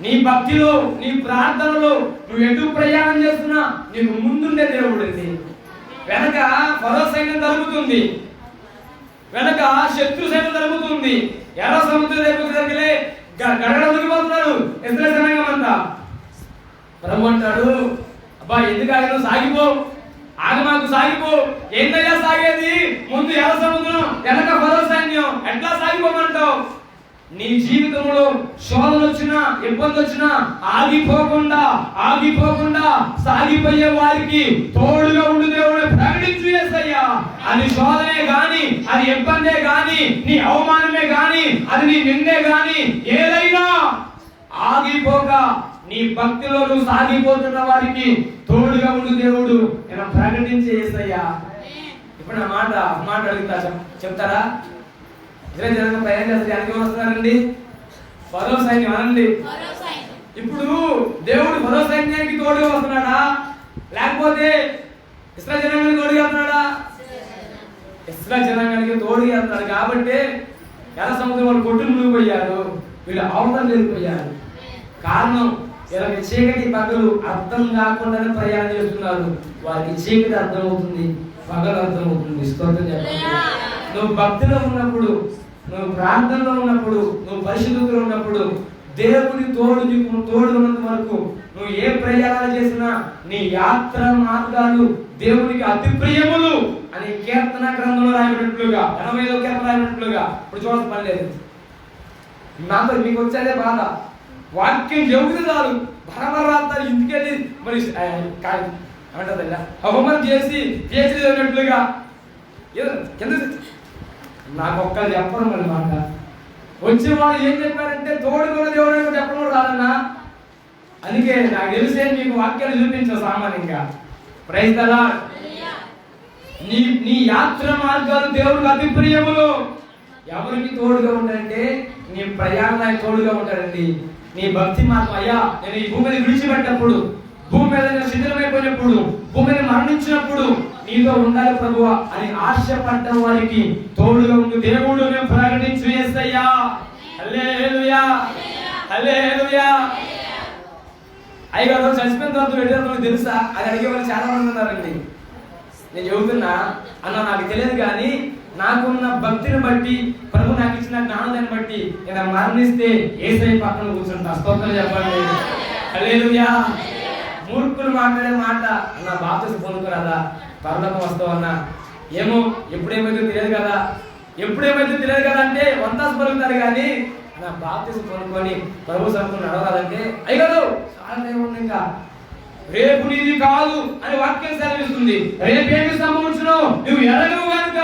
నీ భక్తిలో, నీ ప్రార్థనలో నువ్వు ఎటు ప్రయాణం చేస్తున్నా నీకు ముందుండే దేవుడు అండి. వెనక ఫరో సైన్యం తరుగుతుంది, వెనక శత్రు సైన్యం తరుగుతుంది. ఎర్ర సముద్రం దగ్గరే గడగడ ఉరిగిపోతున్నారు ఇశ్రాయేలు జనాంగం అంతా. ప్రభు అంటాడు, అబ్బా ఎందుకు ఆగిన సాగిపో, ఆగమాకు సాగిపో. ఏంటయ్యా సాగేది? ముందు ఎర్ర సముద్రం, వెనక ఫరో సైన్యం. ఎట్లా సాగిపోమంటావు? నీ జీవితంలో శోధన వచ్చినా, ఇబ్బంది వచ్చినా ఆగిపోకుండా సాగిపోయే వారికి తోడుగా ఉండు దేవుడు ప్రకటించు యేసయ్యా. అది శోధనే గాని, అది ఇబ్బందే గాని, నీ అవమానమే గాని, అది నీ నిందే గాని, ఏదైనా ఆగిపోగా నీ భక్తిలో నువ్వు సాగిపోతున్న వారికి తోడుగా ఉండు దేవుడు నేను ప్రకటించే యేసయ్యా. ఇప్పుడు నా మాట అడుగుతా, చెప్తారా? ప్రయాణం చేస్తారు. వెనక వస్తున్నారండి ఫరో సైన్యం అనండి. ఇప్పుడు దేవుడు ఫరో సైన్యానికి తోడుగా వస్తున్నాడా, లేకపోతే ఇశ్రాయేలు జనాంగానికి తోడుగా వస్తున్నాడా? ఇశ్రాయేలు జనాంగానికి తోడుగా వస్తున్నాడు. కాబట్టి ఎర్ర సముద్రం వాళ్ళు కొట్టులు మునిగిపోయారు, వీళ్ళు అవతల వెళ్ళిపోయారు. కారణం వీళ్ళకి చీకటి పగలు అర్థం కాకుండానే ప్రయాణం చేస్తున్నారు. వారికి చీకటి అర్థం అవుతుంది, పగలు అర్థం అవుతుంది. స్తోత్రం చెప్పండి. నువ్వు భక్తిలో ఉన్నప్పుడు, నువ్వు ప్రార్థనలో ఉన్నప్పుడు, నువ్వు పరిశుద్ధతలో ఉన్నప్పుడు దేవుని తోడు ఉన్నంత వరకు నువ్వు ఏ ప్రయాణాలు చేసినా నీ యాత్ర మార్గాలు దేవునికి అతి ప్రియములు అని కీర్తన గ్రంథంలో రాయబడినట్లుగా, 80వ కీర్తన రాయబడినట్లుగా. ఇప్పుడు చూడాల్సిన పని లేదు. నాతో మీకు వచ్చేదే బాధ. వాక్యం చెబుతుంది చాలు, బరబరాస్తారు ఇంటికెళ్ళి మరి ఏమంటారు అవమానం చేసి చేసినట్లుగా కింద. నాకు ఒక్కరు చెప్పడం మరి మాట. వచ్చేవాడు ఏం చెప్పారంటే తోడుకున్న దేవుడు చెప్పడం రాదన్నా. అందుకే నాకు తెలిసే మీకు వాక్యాలు చూపించావు సామాన్యంగా. Praise the Lord. నీ యాత్ర మార్గాలు దేవుడికి అతి ప్రియములు. ఎవరికి తోడుగా ఉంటారంటే నీ ప్రయాణానికి తోడుగా ఉంటారండి. నీ భక్తి మార్గం, అయ్యా నేను ఈ భూమిని విడిచిపెట్టినప్పుడు, భూమి మీద నేను శిథిలమైపోయినప్పుడు, భూమిని మరణించినప్పుడు నీతో ఉండాలి ప్రభువా అని ఆశపడ్డ వారికి తోడుగా ఉండి దేవుడు నేను ప్రకటించు యేసయ్యా. హల్లెలూయా, హల్లెలూయా. అయ్యగారు చచ్చిపోయిన తర్వాత వెళ్ళిన తెలుసా? అది అడిగే వాళ్ళు చాలా మంది ఉన్నారండి. నేను చెబుతున్నా అన్న నాకు తెలియదు కానీ నాకున్న భక్తిని బట్టి, ప్రభు నాకు ఇచ్చిన జ్ఞానాన్ని బట్టి నేను మరణిస్తే యేసయ్య పక్కన కూర్చుంటా. స్తోత్రం చెప్పండి. హల్లెలూయా. మూర్ఖులు మాట్లాడే మాట, అన్న బాప్తిసం పొందుకోరాదా, పరలోకం వస్తావన్నా. ఏమో ఎప్పుడేమైతే తెలియదు కదా, ఎప్పుడేమైతే తెలియదు కదా అంటే వంతాసు పలుకుతారు కానీ నా బాప్తిసం పొందుకొని ప్రభు సరుకుని నడవాలంటే అయ్యగారు చాలా ఏముంది, ఇంకా రేపు నీది కాదు అని వాక్యం సెలవిస్తుంది. రేపేమి సంభవించునో నువ్వు ఎరగవు కనుక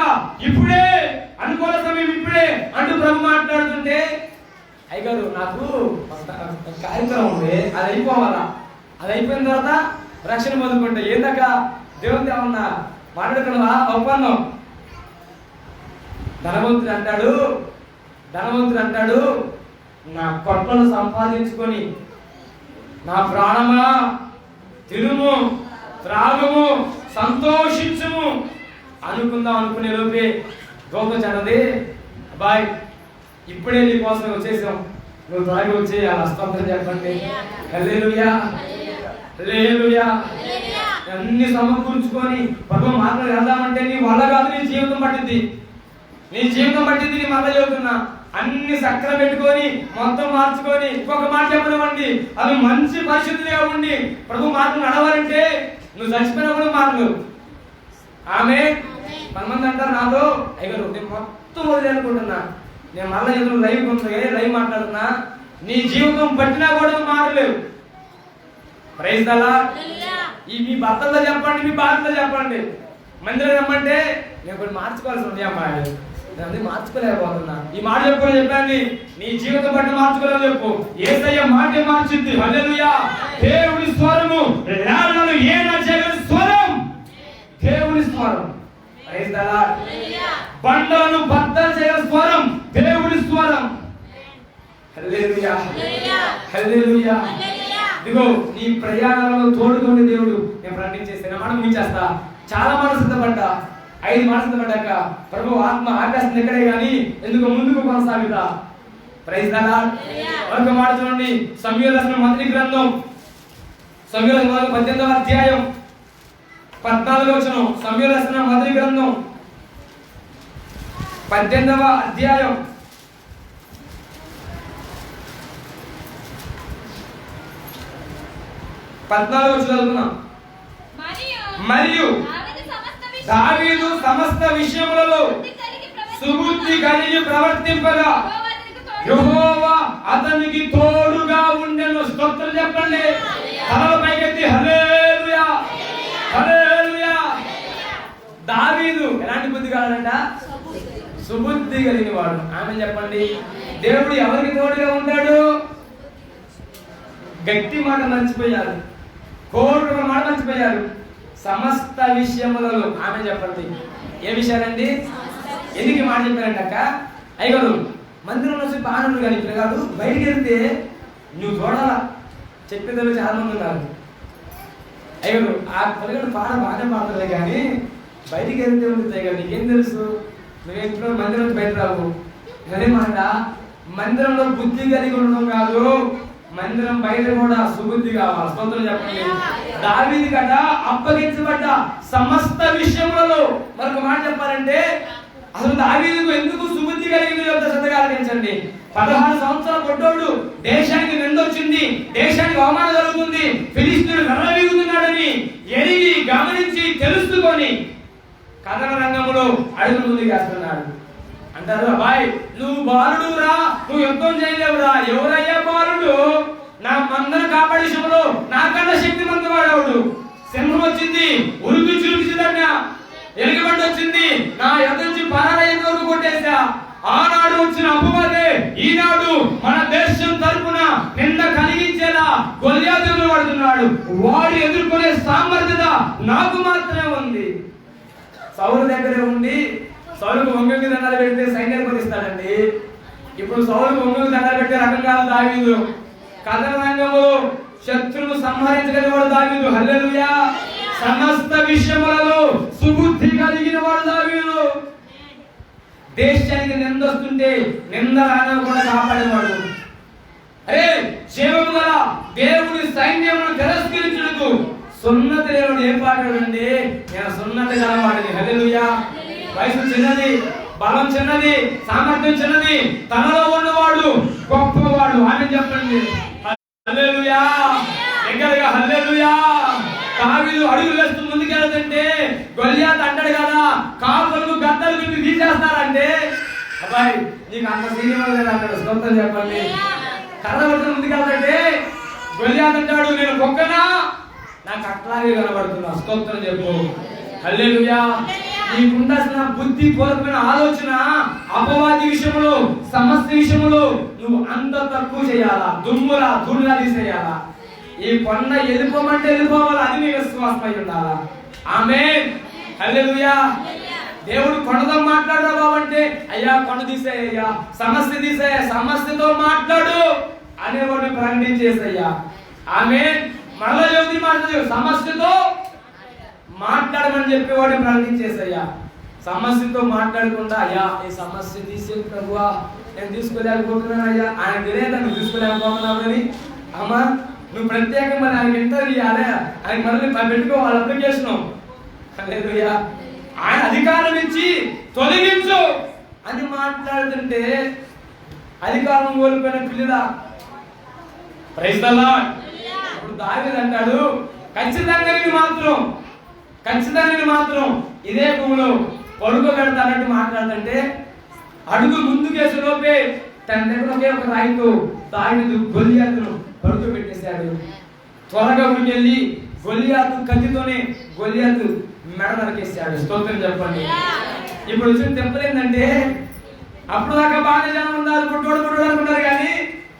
ఇప్పుడే, అనుకూల సమయం ఇప్పుడే అంటూ ప్రభు మాట్లాడుతుంటే, అయ్యగారు నాకు కార్యక్రమం ఉంది, అది అయిపోవాలా, అది అయిపోయిన తర్వాత రక్షణ పొందుకుంటా. ఏందక దేవుని ఏమన్నా మాట్లాడుకున్నావా? ఒప్పందం. ధనవంతుడు అంటాడు నా కొట్లను సంపాదించుకొని నా ప్రాణమా తిరుము త్రాగము సంతోషించుము అనుకుందాం అనుకునే లోపే గౌతమ్ చెన్నది, అబ్బాయి ఇప్పుడే నీ కోసం వచ్చేసాం, నువ్వు త్వరగా వచ్చి అలా స్తోత్రం చెప్పండి. హల్లెలూయా, హల్లెలూయా. అన్ని సమకూర్చుకొని ప్రభు మార్గం వెళ్దామంటే నీ వల్ల కాదు, నీ జీవితం పట్టింది, నీ మాట చెబుతున్నా. అన్ని చక్ర పెట్టుకొని మొత్తం మార్చుకొని ఇంకొక మాట చెప్పనివ్వండి, అవి మంచి పరిస్థితులుగా ఉండి ప్రభు మార్గం నడవాలంటే నువ్వు చచ్చిపోయినప్పుడు మార్గం. ఆమె 10 మంది అంటారు నాతో, అయ్యారు నేను మొత్తం వదిలే అనుకుంటున్నా, నేను మళ్ళీ ఎదురు లైవ్ మాట్లాడుతున్నా, నీ జీవితం పట్టినా కూడా మారలేవు. Praise the lord. ఈ మీ భర్తతో చెప్పండి, మీ భార్యతో చెప్పండి. మందిరం రమ్మంటే నేను కొన్ని మార్చుకోవాల్సి ఉంది అమ్మాయి, నేను మార్చుకోలేకపోతున్నా. ఈ మాట చెప్పండి, నీ జీవితం బట్టి మార్చుకోలేదు చెప్పు. యేసయ్య మాట మార్చింది. హల్లెలూయా. దేవుని స్వరము రాళ్ళను ఏనచగల స్వరం, దేవుని స్వరం. Praise the lord. బండలను బద్దలు చేయగల స్వరం, దేవుని స్వరం. హల్లెలూయా, హల్లెలూయా. ఇదిగో నీ ప్రయాణంలో తోడుకొని దేవుడు నేను ప్రకటించేస్తాను. మాట ముగించేస్తా. చాలా మాట సిద్ధపడ్డా, 5 మాట సిద్ధపడ్డాక ప్రభు ఆత్మ ఆకాశం ఎక్కడే కానీ ఎందుకు ముందుకు కొనసాగుతా. Praise the lord. ఒక మాట చూడండి, సమూయేలు రాసిన మొదటి గ్రంథం, సమూయేలు 18వ అధ్యాయం 14వ వచనం. సమూయేలు రాసిన మొదటి గ్రంథం 18వ అధ్యాయం 14వ వచనం చదువుతున్నాం. మరియు దావీదు సమస్త విషయములలో సుబుద్ధి కలిగి ప్రవర్తింపగా యెహోవా అతనికి తోడుగా ఉండెను. స్తోత్రం చెప్పండి. తలల పైకెత్తి హల్లెలూయా, హల్లెలూయా. దావీదు ఎలాంటి బుద్ధి కావాలంట? సుబుద్ధి కలిగిన వాడు. ఆమె చెప్పండి. దేవుడు ఎవరికి తోడుగా ఉంటాడు? గట్టి మాట మర్చిపోయారు, కోరుకున్న మాట మర్చిపోయారు. సమస్త విషయములలో. ఆమె చెప్పండి. ఏ విషయాలండి? ఎందుకు మాట చెప్పారంట అక్క? అయ్యగారు మందిరంలో బాగా కానీ ఇప్పుడు కాదు, బయటికి వెళ్తే నువ్వు చూడాలా. చెప్పేదాన్ని చాలా మంది ఉన్నారు. అయ్యగారు ఆ పిల్లగాడు పాట బాగానే పాడతారు కానీ బయటికి వెళ్తే ఉంటుంది కదా, నీకేం తెలుసు? నువ్వు ఎప్పుడో మందిరం బయట రావు. అదే మాట. మందిరంలో బుద్ధి కలిగి ఉండడం కాదు, మందిరం బయట కూడా సుబుద్ధి కావాలి. స్తోత్రం చెప్పండి. దావీదు కట అప్పగించబడ్డ సమస్త విషయములలో. మరొక మాట చెప్పాలంటే అసలు దావీదుకు ఎందుకు సుబుద్ధి కలిగింది శ్రద్ధగా ఆలోచించండి. 16 సంవత్సరాల పొట్టోడు, దేశానికి నిందొచ్చింది, దేశానికి అవమానం జరుగుతుంది, ఫిలిష్తీయుడు విర్రవీగుతున్నాడని ఎరిగి గమనించి తెలుసుకొని కథన రంగంలో అడుగులు ముందుకు వేస్తున్నాడు. అంటారు, అబ్బాయి నువ్వు బాలుడు రా, నువ్వు యుద్ధం చేయలేవురా. ఎవరయ్యా బాలుడు? నా మందను కాపాడే విషయంలో నాకన్నా శక్తిమంతవాడవుడు. సింహం వచ్చింది, ఉరుకు చూపించిందన్న, ఎలుగుబంటి వచ్చింది, నా యుద్ధం నుంచి పరారయ్యేంత వరకు కొట్టేశా. ఆనాడు వచ్చిన అపవాదే ఈనాడు మన దేశం తరపున నింద కలిగించేలా గొల్యాతును వాడుతున్నాడు. వాడు ఎదుర్కొనే సామర్థ్యత నాకు మాత్రమే ఉంది. సౌలు దగ్గరే ఉండి సౌలుకు వంగకి దండాలు పెడితే సైన్యాన్ని కొనిస్తాడండి. ఇప్పుడు సౌలుకు వంగకి దండాలు పెట్టే రకం కాదు దావీదు. కథన రంగంలో శత్రువును సంహరించగలిగినవాడు దావీదు. హల్లెలూయా. సమస్త విషయములలో సుబుద్ధి కలిగిన వాడు దావీదు. దేశానికి నిందొస్తుంటే నింద రాకుండా కాపాడేవాడు. అరే జీవము గల దేవుడి సైన్యమును తిరస్కరించుటకు సున్నతి లేనివాడు ఏం పాడాడండి? నేను సున్నతి గలవాడిని. హల్లెలూయా. వయసు చిన్నది, బలం చిన్నది, సామర్థ్యం చిన్నది, తనలో ఉన్నవాడు గొప్పవాడు. అని చెప్పండి. హల్లెలూయా. దగ్గరగా హల్లెలూయా. దావీదు అడుగులు వేస్తూ ముందుకెళ్తుంటే గొల్యాతు అంటాడు కదా, కాపులకు గద్దలు విప్పి తీసేస్తారంటే, అబ్బాయి నీకు అంత సీనియర్ లేదా అంటాడు. స్తోత్రం చెప్పండి. కర్ర పడుతూ ముందుకెళ్తుంటే గొల్యాతు అంటాడు, నేను కుక్కనా? నాకు అట్లాగే కనబడుతున్నా. స్తోత్రం చెప్పు. హల్లెలూయా. నీకుండాల్సిన బుద్ధి పూర్వకమైన ఆలోచన అపవాది విషయంలో, సమస్య విషయంలో నువ్వు అంత తక్కువ చేయాలా, దుమ్ములా ధూళిలా తీసేయాలా. ఈ కొండ వెళ్ళిపోమంటే వెళ్ళిపోవాలి, అది నీ విశ్వాసం అయి ఉండాలా. ఆమేన్. హల్లెలూయా. దేవుడు కొండతో మాట్లాడరా బాబు అంటే, అయ్యా కొండ తీసేయ్యా, సమస్య తీసేయ్యా, సమస్యతో మాట్లాడు అనేవాడిని ప్రకటించేసయ్యా. ఆమేన్. మరలా యోగి మాట్లాడు, సమస్యతో మాట్లాడమని చెప్పేవాడిని ప్రకటించేసయ్యా. సమస్యతో మాట్లాడకుండా, అయ్యా ఈ సమస్య తీసే ప్రభువా, నేను తీసుకోలేకపోతున్నాను అయ్యా. ఆయన తెలియదా నువ్వు తీసుకోలేకపోతున్నావు అని? అమ్మా నువ్వు ప్రత్యేకంగా ఆయనకి ఇంటర్వ్యూ ఇవ్వాలి, ఆయన మళ్ళీ పెట్టుకోవాలి అప్లికేషన్. హల్లెలూయా. ఆయన అధికారం ఇచ్చి తొలగించు అని మాట్లాడుతుంటే అధికారం కోల్పోయిన పిల్లలా. Praise the Lord. ఇప్పుడు దావీదు అంటాడు, ఖచ్చితంగా నేను మాత్రం ఇదే భూమిలో పడుకోబెడతానంటూ మాట్లాడుతుంటే అడుగు ముందుకేసే లోపే తన దగ్గర ఒకే ఒక రాయితో దావీదు గొల్యాతును పడుకోబెట్టేశాడు. త్వరగా ఉరికెళ్ళి గొల్లియాతు కత్తితోనే గొల్లియాతు మెడ నరికేశాడు. స్తోత్రం చెప్పండి. ఇప్పుడు వచ్చిన తెప్పలు ఏంటంటే, అప్పుడు దాకా బాగానే జనం ఉన్నారు, పుట్టోడు అనుకున్నారు, కానీ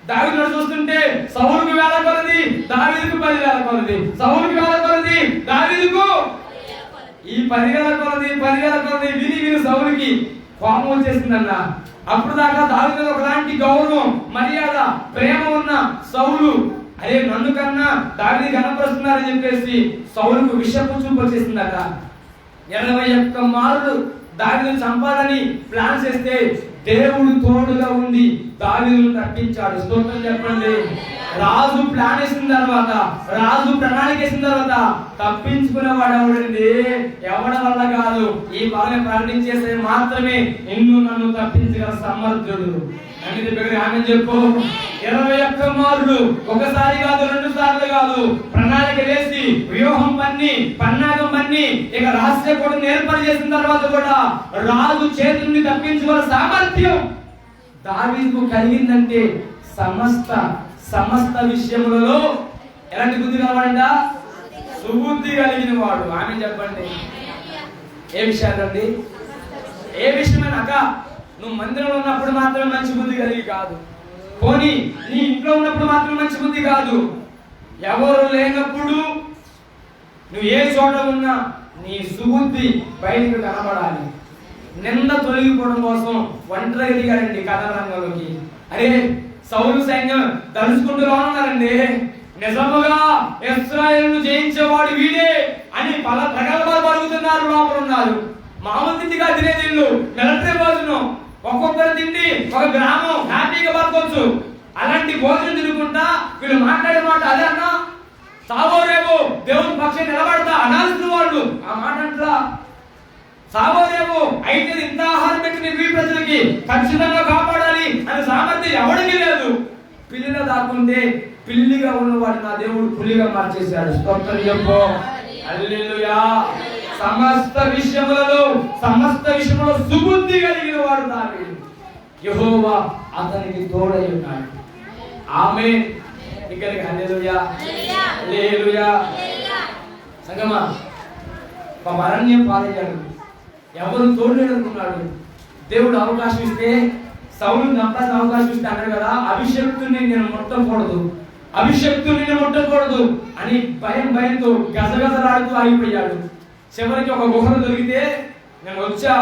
దావీదును చూస్తుంటే సౌలుకు 1000 కొలది, దావీదుకు 10,000 కొలది, సౌలుకు 1000 కొలది, దావీదుకు ఈ 10,000 కొలది విని సౌలుకి కోపం వచ్చేసిందన్న. అప్పుడు దాకా దావీదు ఒకలాంటి గౌరవం, మర్యాద, ప్రేమ ఉన్న సౌలు, అరే నన్ను కన్నా దావీదు కనపరుస్తున్నారని చెప్పేసి సౌలుకు విషపు చూపు వచ్చేసిందట. 21 మార్లు దావీదు చంపాలని ప్లాన్ చేస్తే దేవుడు తోడుగా ఉండి దావీదును తప్పించాడు. స్తోత్రం చెప్పండి. రాజు ప్లాన్ వేసిన తర్వాత, రాజు ప్రణాళిక వేసిన తర్వాత తప్పించుకునేవాడు ఎవడండి? ఎవడ వల్ల కాదు, ఈ బాగా ప్రకటించేసే మాత్రమే నిన్ను నన్ను తప్పించగల సమర్థుడు. అన్ని ఆమె చెప్పు. 21 మార్లు, ఒకసారి కాదు, 2 సార్లు కాదు, ప్రణాళిక వేసి వ్యూహం పన్ని, పన్నాగం పన్ని, ఇక రహస్య కూడా ఏర్పాటు చేసిన తర్వాత కూడా రాజు చేతుల్ని తప్పించుకున్న సామర్థ్యం దావీదుకు కలిగిందంటే సమస్త విషయములలో ఎలాంటి బుద్ధి కలవాడంట? సుబుద్ధి కలిగిన వాడు. ఆమె చెప్పండి. ఏ విషయాలండి? ఏ విషయమైనాక నువ్వు మందిరంలో ఉన్నప్పుడు మాత్రమే మంచి బుద్ధి కలిగి కాదు, పోనీ నీ ఇంట్లో ఉన్నప్పుడు మాత్రమే మంచి బుద్ధి కాదు, ఎవరు లేనప్పుడు నువ్వు ఏ చోట ఉన్నా నీ సుబుద్ధి బయటకు కనబడాలి. నింద తొలగిపోవడం కోసం ఒంటరిగా దిగాడండి కథారంగంలోకి. అరే సౌలు సైన్యం తలుచుకుంటూ ఉన్నారండి, నిజముగా ఇశ్రాయేలును జయించేవాడు వీడే అని ప్రగల్భాలు పలుకుతున్నారు. లోపల ఉన్నారు. మామూలు తిండిగా తినేది వీళ్ళు, మిలిటరీ భోజనం, ఒక్కొక్కరు తిండి ఒక గ్రామం హ్యాపీగా బతకొచ్చు. అలాంటి భోజనం తినుకుంటా వీళ్ళు మాట్లాడే మాట అదే అన్నా, సావో రేపు దేవుని పక్షం నిలబడతా అనాల్సిన వాళ్ళు ఆ మాట అంటా. సావో రేపు అయితే ఇంత ఆహారం పెట్టిన ఈ ప్రజలకి ఖచ్చితంగా కాపాడాలి అనే సామర్థ్యం ఎవరికి లేదు. పిల్లిలో దాక్కుంటే పిల్లిగా ఉన్నవాడు నా దేవుడు పులిగా మార్చేశాడు. స్తోత్రం చెప్పు. హల్లెలూయా. సమస్త విషయంలో సుబుద్ధి కలిగిన వాడు దావీదు. యెహోవా అతనికి తోడై ఉన్నాడు. ఆమేన్. ఇక్కడికి హల్లెలూయా, హల్లెలూయా. సంగమా అరణ్యం పాలయ్యాడు, ఎవరు తోడలేదనుకున్నాడు. దేవుడు అవకాశం ఇస్తే, సౌలుని చంపాల్సిన అవకాశం ఇస్తే అన్నాడు కదా, అభిషక్తుని నేను ముట్టకూడదు అని భయంతో గజగజలాడుతూ ఆగిపోయాడు. చివరికి ఒక గుహను దొరికితే, నేను వచ్చా,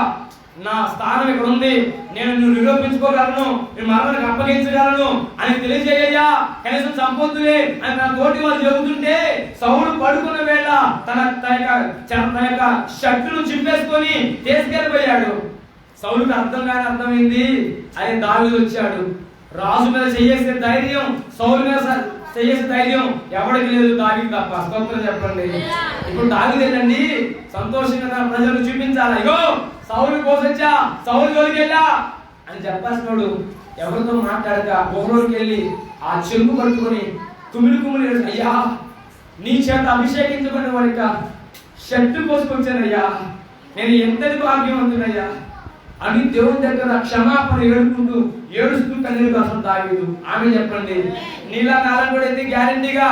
నా స్థానం ఇక్కడ ఉంది, నేను నిరూపించుకోగలను, నేను మరణానికి అప్పగించగలను అని తెలియజేయ్యా, కనీసం చంపొద్దులే అని నా తోటి వాళ్ళు చెబుతుంటే సౌలు పడుకున్న వేళ తన యొక్క షర్టును చింపేసుకొని తీసుకెళ్ళిపోయాడు. సౌలుకి అర్థమైంది, అరే దావీదు వచ్చాడు. రాజు మీద చేసే ధైర్యం, సౌలు మీద చేసే ధైర్యం ఎవరికి లేదు, దావీదు తప్ప. స్తోత్రం చెప్పండి. ఇప్పుడు దావీదు ఏంటండి, సంతోషంగా ప్రజలకు చూపించాలి, ఇగో సౌలు కోసొచ్చా, సౌలు జోలికి వెళ్ళా అని చెప్పాల్సినోడు ఎవరితో మాట్లాడక గుహలోకి వెళ్ళి ఆ చెంగు పట్టుకొని కుమిలి అయ్యా నీ చేత అభిషేకించబడిన వాడిక షర్టు కోసుకొచ్చానయ్యా, నేను ఎంతటి భాగ్యవంతునయ్యా అని దేవుని దగ్గర క్షమాపణ ఏడుస్తూ కన్నీరు కాసం దావీదు. ఆమె చెప్పండి. నీలా నాలని కూడా అయితే గ్యారంటీగా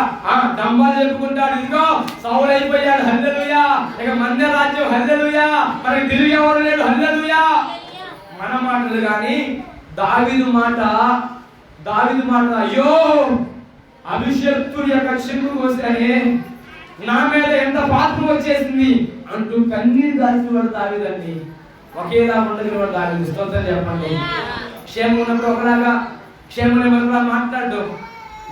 డంబాలు చెప్పుకుంటాడు, ఇదిగో సౌలు అయిపోయాడు, హల్లెలూయా, ఇక మందిర రాజ్యం, హల్లెలూయా, మనకి తిరిగి ఎవరు లేడు, హల్లెలూయా. మన మాటలు కానీ దావీదు మాట, అయ్యో అభిషక్తుడి యొక్క చెంగు కోసానే, నా మీద ఎంత పాపం వచ్చేసింది అంటూ కన్నీరు దాల్చినవాడు దావీదండి. ఒకేలా ఉండదు దావీదు. స్తోత్రం చెప్పండి. క్షేమం ఉన్నప్పుడు ఒకలాగా, క్షేమం మనలా మాట్లాడు.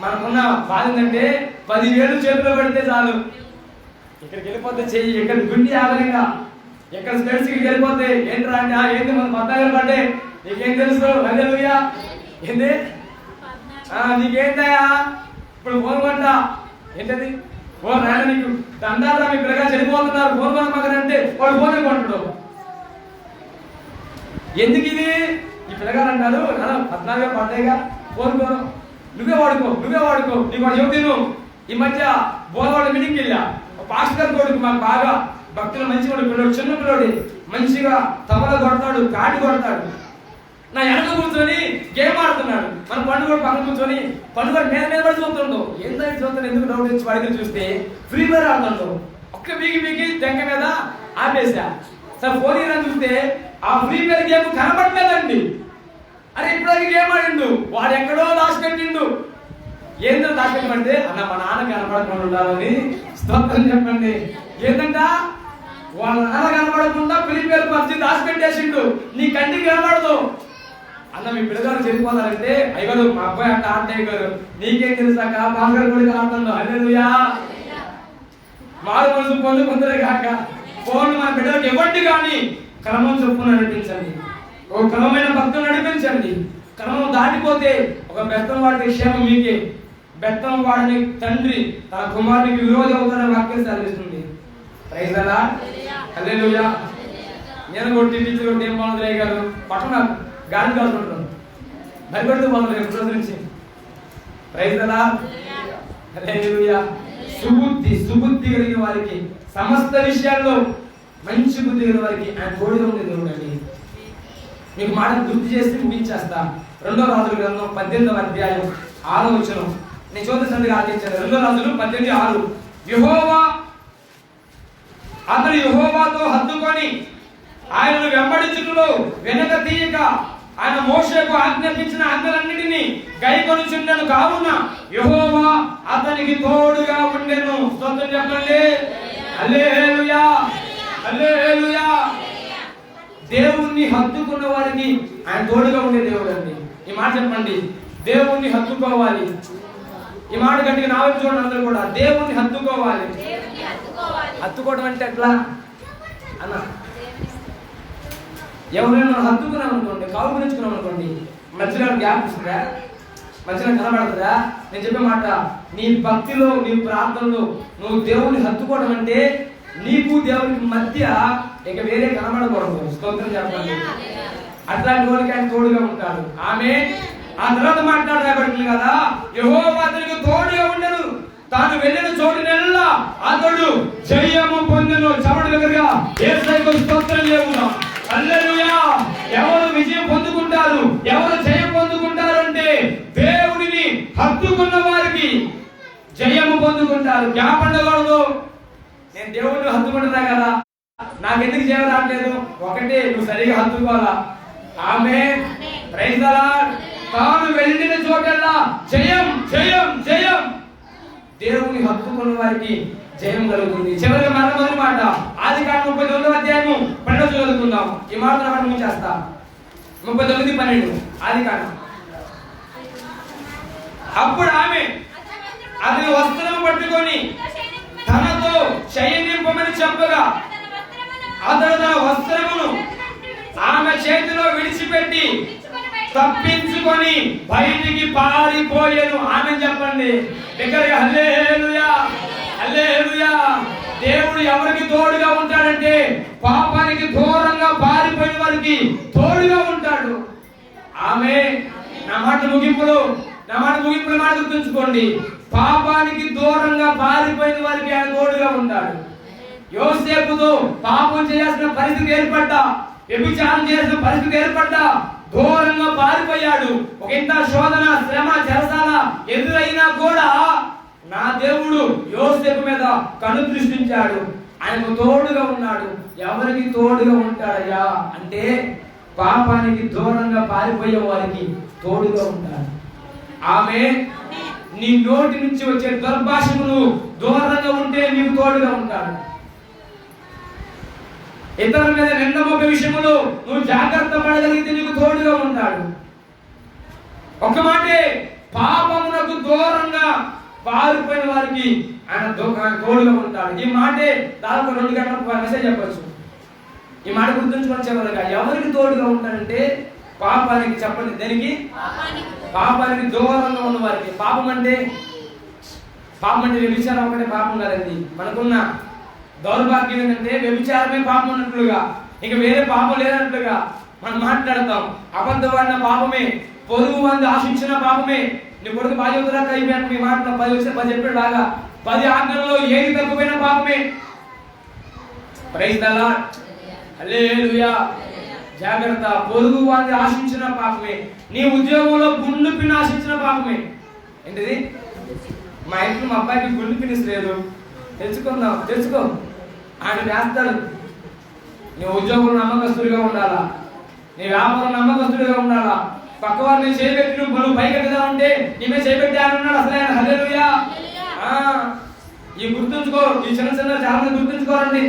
మనకున్న బాధ ఏంటంటే 10,000 చేతిలో పెడితే చాలు, ఇక్కడికి వెళ్ళిపోతే చెయ్యి, ఇక్కడ గుండి ఆగలిగా, ఎక్కడ స్పెడ్స్కి వెళ్ళిపోతే ఏంట్రా అంటే ఏంటి మన 14 పడ్డే, నీకేం తెలుసు, హల్లెలూయా, ఏంది నీకేంటయా ఇప్పుడు ఫోన్ కొంట ఏంటది, ఫోన్ నాయన నీకు దండారా, మీ పిల్లగా చనిపోతున్నారు, ఫోన్ కొనమాకంటే వాడు ఫోన్ కొంటాడు. ఎందుకు ఇది? ఈ పిల్లగారు అంటారు కదా 14 పడ్డాయిగా, ఫోన్ కొను, నువ్వే వాడుకో, నీకు వాడు చెబుతాను. ఈ మధ్య బోధవాడ మీటింగ్కి వెళ్ళా, పాస్టర్ కొడుకు మాకు బాగా భక్తులు మంచి వాడు పిల్లడు, చిన్న పిల్లడు, మంచిగా తబల కొడతాడు, కాటి కొడతాడు. నా వెనక కూర్చొని గేమ్ ఆడుతున్నాడు. మన పండుగ పక్కన కూర్చొని పండుగ మీద పడి చూస్తుండో ఏందని చూస్తాను, ఎందుకు డౌట్ వచ్చి వాడికి చూస్తే ఫ్రీ ఫైర్ ఆడుతుండో ఒక్క బీగి తెంక మీద ఆపేసా. సార్ ఫోన్ అని చూస్తే ఆ ఫ్రీ ఫైర్ గేమ్ కనబడలేదండి. అరే ఇప్పటికీ గేమ్ ఆడిండు, వాడు ఎక్కడో దాచిపెట్టిండు. ఏంటో దాచిపెట్టమంటే అన్న మా నాన్న కనపడకుండా ఉండాలని స్తోత్రం చెప్పండి. ఏంటంట వాళ్ళ నాన్న కనపడకుండా ఫ్రీ ఫైర్ పబ్జి దాచిపెట్టేసిండు, నీ కంటికి కనబడదు. అన్న మీ పిల్లగారు చనిపోతారంటే అయ్యగారు మా అబ్బాయి అంట ఆంటయ్య గారు నీకేం తెలుసాక బాగా కూడా ఆడుతుందో హల్లెలూయా. మారు మనసు పొందుకుందరే కాక ఫోన్ మా బిడ్డలకు ఇవ్వండి కానీ క్రమం చొప్పున నడిపించండి. ఓ క్రమమైన భక్తులు నడిపించండి. క్రమం దాటిపోతే ఒక బెత్తం వాడికి క్షేమం మీకే. బెత్తం వాడిని తండ్రి తన కుమారునికి విరోధి అవుతారని వాక్యం సాధిస్తుంది. ప్రైజ్ ది లార్డ్ హల్లెలూయా. నేను కొట్టి టీచర్ కొట్టి ఏం బాగుంది గారు పట్టణ గాలి కాసుకుంటాను భయపడుతూ బాగుంది రేపు రోజు నుంచి. ప్రైజ్ ది లార్డ్ హల్లెలూయా. సుబుద్ధి కలిగిన వారికి సమస్త విషయాల్లో మంచి బుద్ధి కలిగిన వారికి ఆయన తోడుగా ఉండే దేవుడు అండి. మీకు మాట గుర్తు చేసి ముగించేస్తా. 2వ రాజుల గ్రంథం 18వ అధ్యాయం 6వ వచనం నేను చూద్దాం ఆలోచించాను. 2వ రాజులు 18:6 అతడు యెహోవాతో హత్తుకొని ఆయనను వెంబడించుటలో వెనక తీయక ఆయన మోషేకు ఆజ్ఞాపించిన ఆజ్ఞలన్నిటినీ గైకొనుచుండెను. కావున యెహోవా అతనికి తోడుగా ఉండెను. స్తోత్రం చెప్పండి హల్లెలూయా హల్లెలూయా. దేవుణ్ణి హత్తుకున్న వారికి ఆయన తోడుగా ఉండే దేవుడు అండి. ఈ మాట చెప్పండి, దేవుణ్ణి హత్తుకోవాలి. ఈ మాట గట్టిగా నా వైపు చూడండి అందరూ కూడా, దేవుణ్ణి హత్తుకోవాలి. హత్తుకోవడం అంటే ఎట్లా అన్న, ఎవరైనా హత్తుకున్నాం అనుకోండి, కావు గురించుకున్నాం అనుకోండి, మధ్యలో గ్యాప్ ఇస్తుందా, మధ్యలో కనబడుతుందా? నేను చెప్పే మాట, నీ భక్తిలో నీ ప్రార్థనలో నువ్వు దేవుని హత్తుకోవడం అంటే నీకు దేవునికి మధ్య ఇక వేరే కనబడకూడదు. స్తోత్రం చెప్పండి. అట్లాంటి వాడికి ఆయన తోడుగా ఉంటాడు. ఆమె ఆ తర్వాత మాట్లాడబడుతుంది కదా, యెహోవా అతనికి తోడుగా ఉండెను, తాను వెళ్ళిన చోటునెల్లా అతడు జయము పొందెను. చవట దగ్గరగా యేసయ్యకు స్తోత్రం చెబుదాం. హల్లెలూయా. ఎవరు విజయం పొందుకుంటారు, ఎవరు జయం పొందుకుంటారు అంటే దేవుడిని హత్తుకున్న వారికి జయము పొందుకుంటారు. జ్ఞాపకూడదు, నేను దేవుడిని హత్తుకుంటున్నా కదా, నాకెందుకు జయం రావట్లేదు? ఒకటే, నువ్వు సరిగా హత్తుకోవాలా. ఆమేన్. Praise the lord. తాను వెళ్ళిన చోటల్లా జయం జయం జయం. దేవుని హత్తుకున్న వారికి జయం కలుగుతుంది. చివరిగా మొదటి మాట ఆదికాండం 39వ అధ్యాయము 12 చదువుకుందాం. ఈ మాట మనం చేస్తా. 39:12 ఆదికాండం. అప్పుడు ఆమె అతని వస్త్రం పట్టుకొని తనతో శయనింపమని చెప్పగా అతడు తన వస్త్రమును ఆమె చేతిలో విడిచిపెట్టి తప్పించుకొని బయటికి పారిపోయాను. ఆమె చెప్పండి దగ్గరగా హల్లెలూయా హల్లెలూయా. దేవుడు ఎవరికి తోడుగా ఉంటాడంటే పాపానికి దూరంగా పారిపోయిన వారికి తోడుగా ఉంటాడు. ఆమె నా మాట ముగింపులో మాట గుర్తుంచుకోండి, పాపానికి దూరంగా పారిపోయిన వారికి ఆయన తోడుగా ఉంటాడు. యోసేపుతో పాపం చేయాల్సిన పరిస్థితి ఏర్పడ్డా, వ్యభిచారం చేయాల్సిన పరిస్థితి ఏర్పడ్డా దూరంగా పారిపోయాడు. ఒక ఇంత శోధన శ్రమ చెరసాల ఎదురైనా కూడా నా దేవుడు యోసేపు మీద కను దృష్టించాడు. ఆయనకు తోడుగా ఉన్నాడు. ఎవరికి తోడుగా ఉంటాడయ్యా అంటే పాపానికి దూరంగా పారిపోయే వారికి తోడుగా ఉంటాడు. ఆమె నీ నోటి నుంచి వచ్చే దుర్భాషను దూరంగా ఉంటే నీకు తోడుగా ఉంటాడు. ఇతరుల మీద నిందమొక విషయంలో నువ్వు జాగ్రత్త పడగలిగితే నీకు తోడుగా ఉంటాడు. ఒక మాటే, పాపమునకు దూరంగా పారిపోయిన వారికి ఆయన తోడుగా ఉంటాడు. ఈ మాటే దాదాపు 2 గంటల మెసేజ్ చెప్పచ్చు. ఈ మాట గుర్తుంచుకొని చెప్పాలిగా, ఎవరికి తోడుగా ఉంటాడంటే పాపానికి. చెప్పండి దేనికి? పాపానికి దూరంగా ఉన్న వారికి. పాపం అంటే వ్యభిచారం ఒకటే పాపం కాదండి. మనకున్న దౌర్భాగ్యం ఏంటంటే వ్యభిచారమే పాపం ఉన్నట్లుగా, ఇక వేరే పాపం లేనట్లుగా మనం మాట్లాడతాం. అబద్ధవాడిన పాపమే, పొదుగు మంది ఆశించిన పాపమే. నీ కొడుకు బాగా అవుతుందా అయిపోయాను మీ మాట 10 చెప్పాడు బాగా, 10 ఆజ్ఞలలో ఏది తక్కువైన పాపమే. ప్రైజ్ ది లార్డ్ హల్లెలూయా. జాగ్రత్త. పొరుగు వారిని ఆశించిన పాపమే. నీ ఉద్యోగంలో గుండు పిన్ ఆశించిన పాపమే. ఏంటిది? మా ఇంట్లో మా అబ్బాయికి గుండు పిన్స్ లేదు, తెచ్చుకో, ఆయన వేస్తాడు. నీ ఉద్యోగంలో నమ్మకస్తుడిగా ఉండాలా, నీ వ్యాపారం నమ్మకస్తుడిగా ఉండాలా. పక్క వారిని చేయబెట్టి నువ్వు పైకి ఎక్కదా ఉంటే నీమే చేయబెట్టి ఆయన ఉన్నాడు అసలు ఆయన. హల్లెలూయా. ఈ గుర్తుంచుకో, ఈ చిన్న చాలా మంది గుర్తుంచుకోరండి.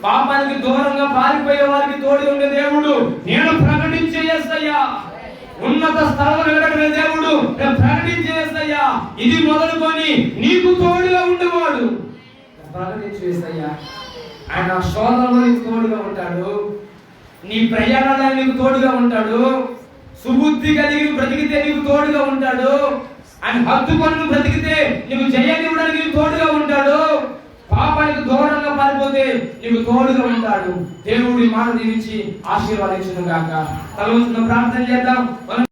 పాపానికి దూరంగా పారిపోయే వారికి తోడు ఉండే దేవుడు నేను ప్రకటించే యేసయ్యా. ఉన్నత స్థలంలో నిలబెట్టిన దేవుడు నేను ప్రకటించే యేసయ్యా. ఇది మొదలుకొని నీకు తోడుగా ఉండేవాడు. ప్రకటించే యేసయ్యా. ఆయన శోధనలో నీకు తోడుగా ఉంటాడు, నీ ప్రయాణాల్లో నీకు తోడుగా ఉంటాడు, సుబుద్ధి కలిగి బ్రతికితే నీకు తోడుగా ఉంటాడు, ఆయన హత్తుకొని బ్రతికితే నీకు జయాన్ని ఇవ్వడానికి నీకు తోడుగా ఉంటాడు, పాపానికి దూరంగా పారిపోతే నీకు తోడుగా ఉంటాడు. దేవుడి మాట దీవించి ఆశీర్వాదించును గాక. తల వంచుకొని ప్రార్థన చేద్దాం.